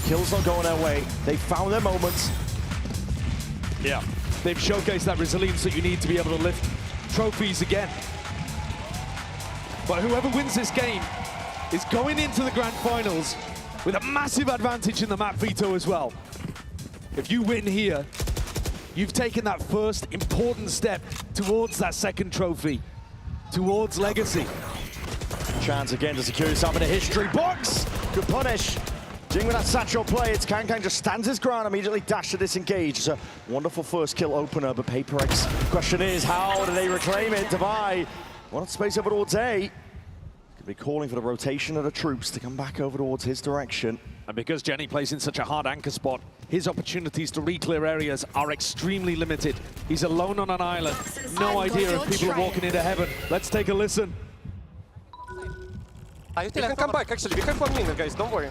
Kills not going their way. They found their moments. Yeah, they've showcased that resilience that you need to be able to lift trophies again. But whoever wins this game is going into the grand finals with a massive advantage in the map veto as well. If you win here, you've taken that first important step towards that second trophy, towards legacy. Chance again to secure yourself in a history box. Good punish. Jing with that satchel play, it's Kankan just stands his ground, immediately dash to disengage. It's a wonderful first kill opener, but PRX, question is, how do they reclaim it? Divide, want to space over towards A. Could be calling for the rotation of the troops to come back over towards his direction. And because Jenny plays in such a hard anchor spot, his opportunities to re-clear areas are extremely limited. He's alone on an island, no idea if people are walking into heaven. Let's take a listen. You can come back, actually, we have 1 minute, guys, don't worry.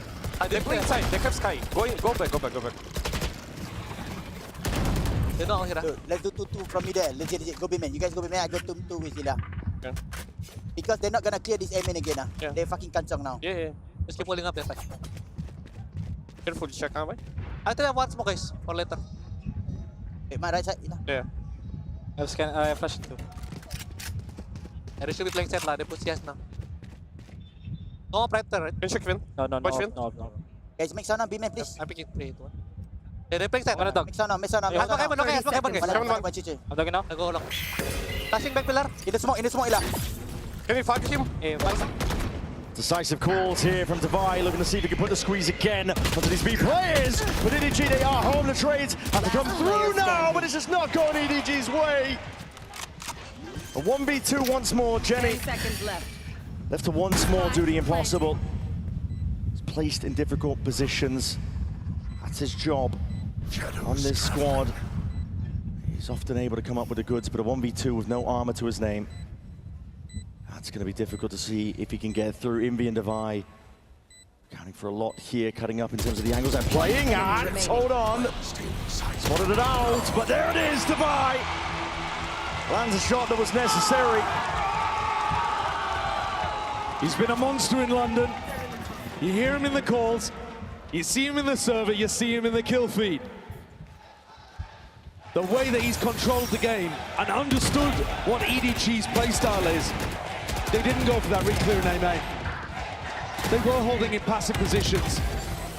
They play inside, they have sky. Go back. They know here. Let's do 2 from me there. Legit. Go be man. You guys go be man. I go 2 with Zilla. Okay. Because they're not gonna clear this aiming again. Yeah. They're fucking kancong now. Yeah. Just keep pulling up there. Careful, check out, I tell you once more, guys, for later. Okay, my right side. Yeah. I have flash too. They should be playing set, they put CS now. No predator, right? Can you check Vin? No. Watch Vin? No. Guys, make sound on B man, please. I'm picking 3, 2, 1. They're playing set, one dog. Make sound on. Okay, guys. I'm dogging now. I go long. Flashing back pillar. In the smoke, Ila. Can you fuck him? Decisive calls here from Divide, looking to see if he can put the squeeze again onto these B players. But EDG, they are home. The trades have to come through now, but it's just not going EDG's way. A 1v2 once more. Jenny 10 seconds left. Left to once more do the impossible. He's placed in difficult positions. That's his job on this squad. He's often able to come up with the goods, but a 1v2 with no armor to his name. That's going to be difficult to see if he can get through. Envy and Divide counting for a lot here, cutting up in terms of the angles they're playing. And hold on. Spotted it out, but there it is, Divide. Lands a shot that was necessary. He's been a monster in London. You hear him in the calls, you see him in the server, you see him in the kill feed. The way that he's controlled the game and understood what EDG's playstyle is, they didn't go for that re-clear name A. They were holding in passive positions.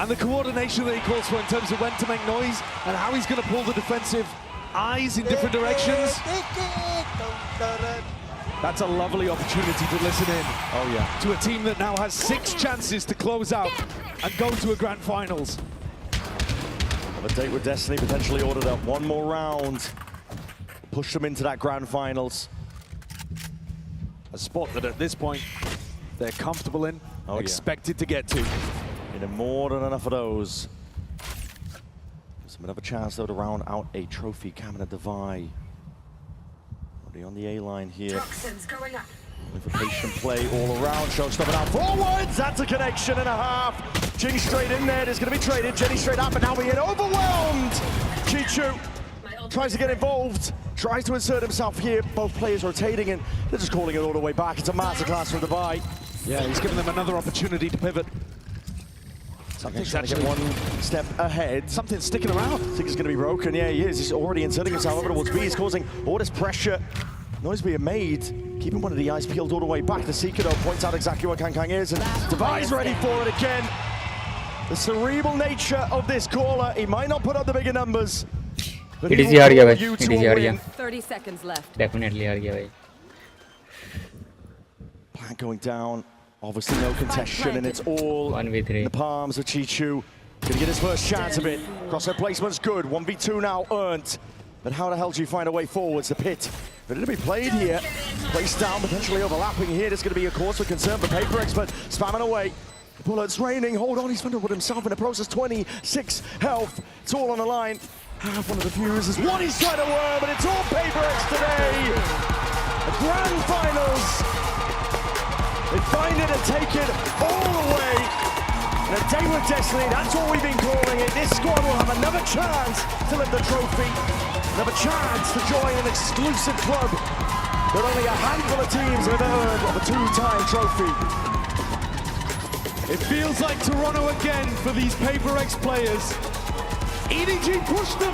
And the coordination that he calls for in terms of when to make noise and how he's going to pull the defensive eyes in different directions. That's a lovely opportunity to listen in. Oh yeah. To a team that now has 6 chances to close out and go to a grand finals. A date with Destiny potentially ordered up. 1 more round. Push them into that grand finals. A spot that at this point they're comfortable in, expected to get to. In more than enough of those. Gives them another chance though to round out a trophy. Cabinet Divide. Already on the A line here. Toxins going up. With a patient play all around. Showstopper now forwards. That's a connection and a half. Jing straight in there. It's going to be traded. Jenny straight up, and now we get overwhelmed. Chichu tries to get involved. Tries to insert himself here. Both players rotating, and they're just calling it all the way back. It's a masterclass from Divide. Yeah, he's giving them another opportunity to pivot. Something's trying to get 1 step ahead. Something's sticking around. I think he's going to be broken. Yeah, he is. He's already inserting himself over towards B. He's causing all this pressure. Noise being made, keeping one of the eyes peeled all the way back. The Seeker though points out exactly what Kang is, and Devi's ready for it again. The cerebral nature of this caller. He might not put up the bigger numbers, but he will call you to a win. 30 seconds left. Definitely हार गया भाई. Plant going down. Obviously no contestation, and it's all 1v3 in the palms of Chichu. Gonna get his first chance of it. Crosshair placement's good. 1v2 now earned. But how the hell do you find a way forwards? The pit ready to be played here. Placed down, potentially overlapping here. There's going to be a cause for concern for PRX, but spamming away. Bullets raining. Hold on, he's vulnerable himself in the process. 26 health. It's all on the line. Half one of the fuses. One he's trying to worm, but it's all PRX today. The grand finals. They find it and take it all the way. And a day with destiny, that's what we've been calling it. This squad will have another chance to lift the trophy. Another chance to join an exclusive club that only a handful of teams have earned of a two-time trophy. It feels like Toronto again for these PRX players. EDG pushed them.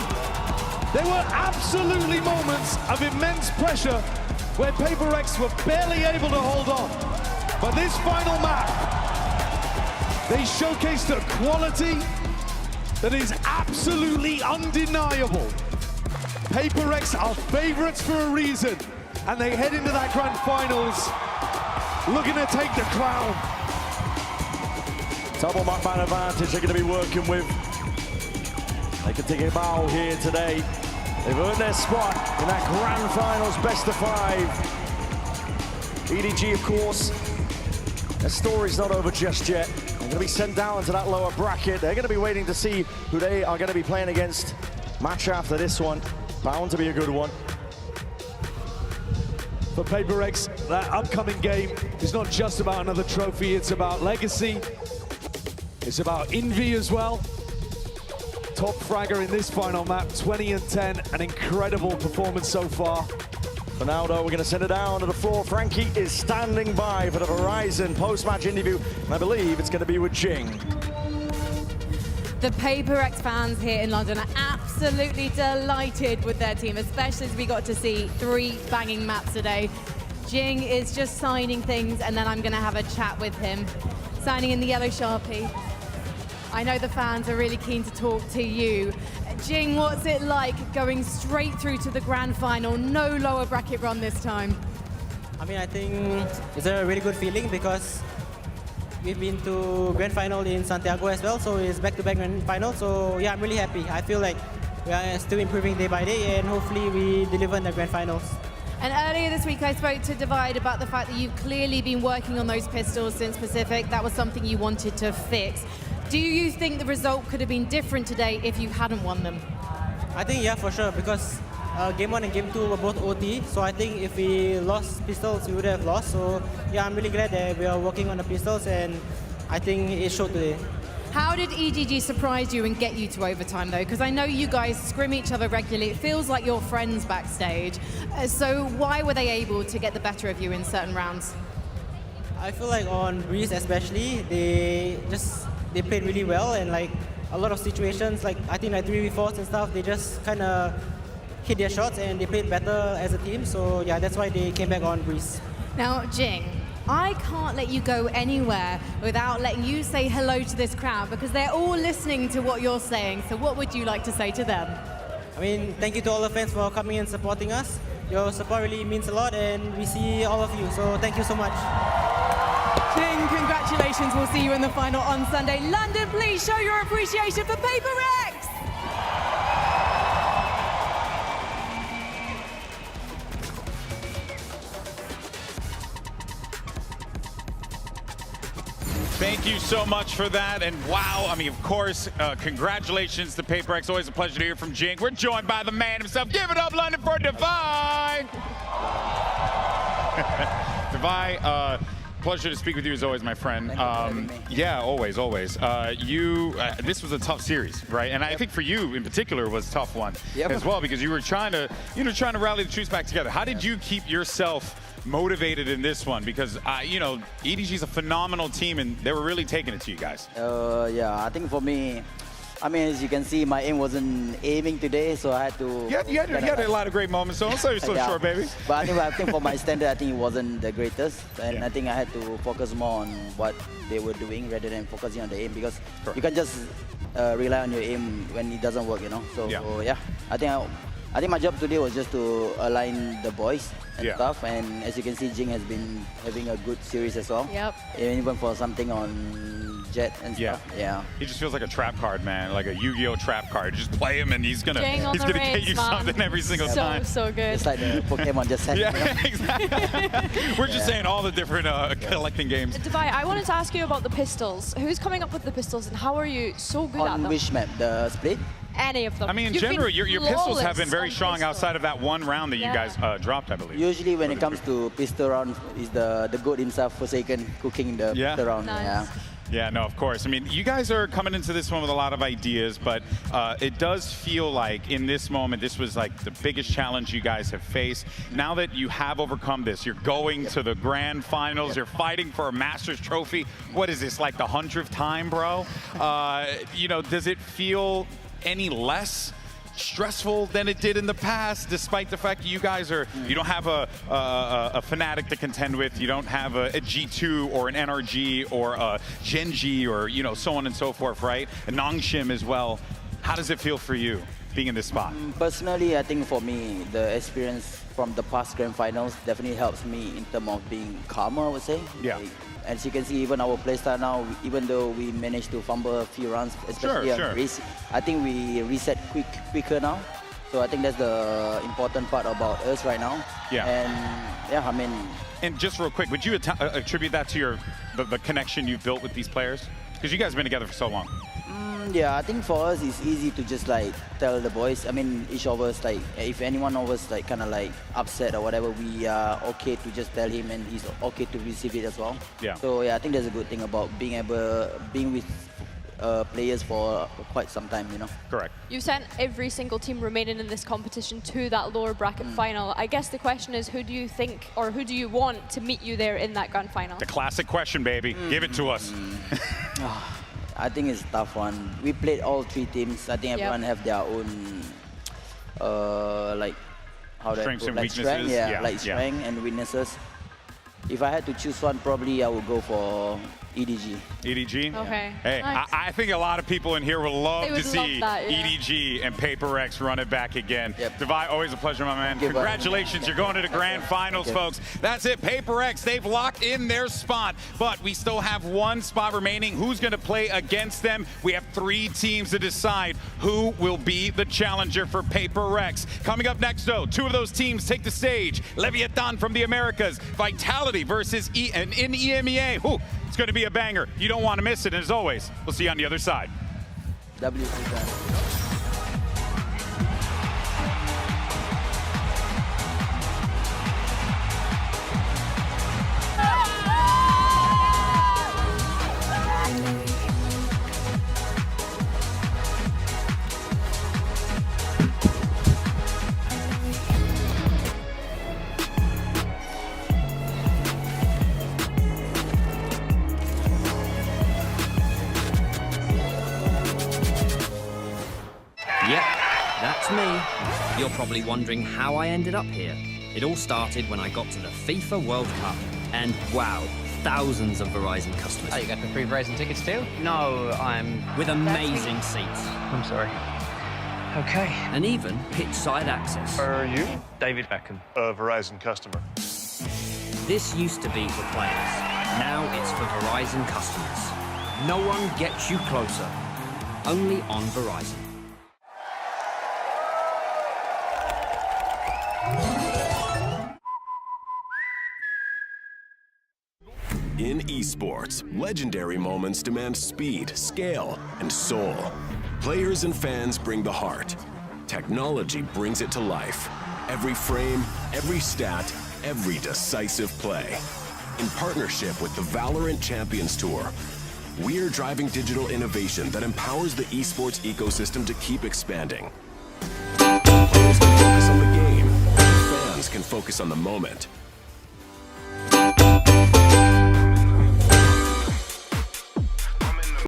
There were absolutely moments of immense pressure where PRX were barely able to hold on. But this final map, they showcased a quality that is absolutely undeniable. PRX are favorites for a reason, and they head into that grand finals looking to take the crown. Double map man advantage they're going to be working with. They can take a bow here today. They've earned their spot in that grand finals best of 5. EDG, of course, their story's not over just yet. They're going to be sent down to that lower bracket. They're going to be waiting to see who they are going to be playing against. Match after this one, bound to be a good one. For PRX, that upcoming game is not just about another trophy, it's about legacy. It's about envy as well. Top fragger in this final map, 20-10, an incredible performance so far. For now, though, we're going to send it down to the floor. Frankie is standing by for the Verizon post-match interview, and I believe it's going to be with Jing. The PRX fans here in London are absolutely delighted with their team, especially as we got to see 3 banging maps today. Jing is just signing things, and then I'm going to have a chat with him. Signing in the yellow Sharpie. I know the fans are really keen to talk to you. Jing, what's it like going straight through to the grand final? No lower bracket run this time. I mean, I think it's a really good feeling because we've been to grand final in Santiago as well, so it's back-to-back grand final. So yeah, I'm really happy. I feel like we are still improving day by day, and hopefully we deliver in the grand finals. And earlier this week, I spoke to Divide about the fact that you've clearly been working on those pistols since Pacific. That was something you wanted to fix. Do you think the result could have been different today if you hadn't won them? I think, yeah, for sure, because Game 1 and Game 2 were both OT, so I think if we lost pistols, we would have lost. So yeah, I'm really glad that we are working on the pistols, and I think it showed today. How did EDG surprise you and get you to overtime, though? Because I know you guys scrim each other regularly. It feels like you're friends backstage. So why were they able to get the better of you in certain rounds? I feel like on Breeze especially, they played really well, and like a lot of situations, like I think like 3v4s and stuff, they just kind of hit their shots and they played better as a team. So yeah, that's why they came back on Breeze. Now, Jing, I can't let you go anywhere without letting you say hello to this crowd because they're all listening to what you're saying. So what would you like to say to them? I mean, thank you to all the fans for coming and supporting us. Your support really means a lot, and we see all of you. So thank you so much. Jing, congratulations. We'll see you in the final on Sunday. London, please show your appreciation for PRX. Thank you so much for that, and wow, I mean, of course, congratulations to PRX. Always a pleasure to hear from Jing. We're joined by the man himself. Give it up, London, for Devi. Devi, pleasure to speak with you as always, my friend. Yeah, always. This was a tough series, right? And I think for you in particular was a tough one as well, because you were trying to rally the troops back together. How did you keep yourself motivated in this one? Because EDG is a phenomenal team, and they were really taking it to you guys. Yeah, I think for me, I mean, as you can see, my aim wasn't aiming today, so I had to... You had a lot of great moments, so don't sell yourself short, baby. But I think for my standard, I think it wasn't the greatest. And I think I had to focus more on what they were doing rather than focusing on the aim, because you can't just rely on your aim when it doesn't work, you know. So yeah, I think my job today was just to align the boys and stuff. And as you can see, Jing has been having a good series as well. Yep. Even for something on Jet and stuff. Yeah. He just feels like a trap card, man, like a Yu-Gi-Oh trap card. Just play him and he's gonna get you something every single time. So good. It's like the Pokemon just said. Yeah, exactly. We're just saying all the different collecting games. Dubai, I wanted to ask you about the pistols. Who's coming up with the pistols and how are you so good at them? On which map? The split? Any of them. I mean, in general, your pistols have been very strong outside of that one round that you guys dropped, I believe. Usually when it comes to pistol round, is the goat himself, Forsaken, cooking the pistol round. Nice. Yeah, no, of course. I mean, you guys are coming into this one with a lot of ideas, but it does feel like in this moment, this was like the biggest challenge you guys have faced. Now that you have overcome this, you're going to the grand finals, you're fighting for a Masters trophy. What is this, like the 100th time, bro? You know, does it feel any less stressful than it did in the past, despite the fact that you guys are, you don't have a Fnatic to contend with, you don't have a G2 or an NRG or a Genji or, you know, so on and so forth, right? And Nongshim as well. How does it feel for you being in this spot? Personally, I think for me, the experience from the past grand finals definitely helps me in terms of being calmer, I would say. Yeah. Like, as you can see, even our playstyle now, even though we managed to fumble a few runs, especially on race, I think we reset quicker now. So I think that's the important part about us right now. Yeah. And yeah, I mean. And just real quick, would you attribute that to the connection you've built with these players? Because you guys have been together for so long. Yeah, I think for us it's easy to just like tell the boys. I mean, each of us, like if anyone of us like kind of like upset or whatever, we are okay to just tell him, and he's okay to receive it as well. Yeah. So yeah, I think that's a good thing about being with players for quite some time, you know. Correct. You sent every single team remaining in this competition to that lower bracket final. I guess the question is, who do you think, or who do you want to meet you there in that grand final? The classic question, baby. Give it to us. I think it's a tough one. We played all three teams. I think everyone have their own, like, how do I put, like strength, like strength and weaknesses. If I had to choose one, probably I would go for EDG. EDG? Okay. Hey, nice. I think a lot of people in here would love to see that, EDG and PRX run it back again. Divide, always a pleasure, my man. Congratulations, you're going to the grand finals, folks. That's it, PRX, they've locked in their spot, but we still have one spot remaining. Who's going to play against them? We have 3 teams to decide who will be the challenger for PRX. Coming up next, though, 2 of those teams take the stage. Leviathan from the Americas, Vitality versus in EMEA. Ooh, it's going to be a banger. You don't want to miss it. And as always, we'll see you on the other side. Yep, that's me. You're probably wondering how I ended up here. It all started when I got to the FIFA World Cup. And wow, thousands of Verizon customers. Oh, you got the free Verizon tickets too? No, I'm with amazing seats. I'm sorry. Okay. And even pitch-side access. Are you? David Beckham, a Verizon customer. This used to be for players. Now it's for Verizon customers. No one gets you closer. Only on Verizon. In esports, legendary moments demand speed, scale, and soul. Players and fans bring the heart. Technology brings it to life. Every frame, every stat, every decisive play. In partnership with the VALORANT Champions Tour, we're driving digital innovation that empowers the esports ecosystem to keep expanding. Players can focus on the game, fans can focus on the moment.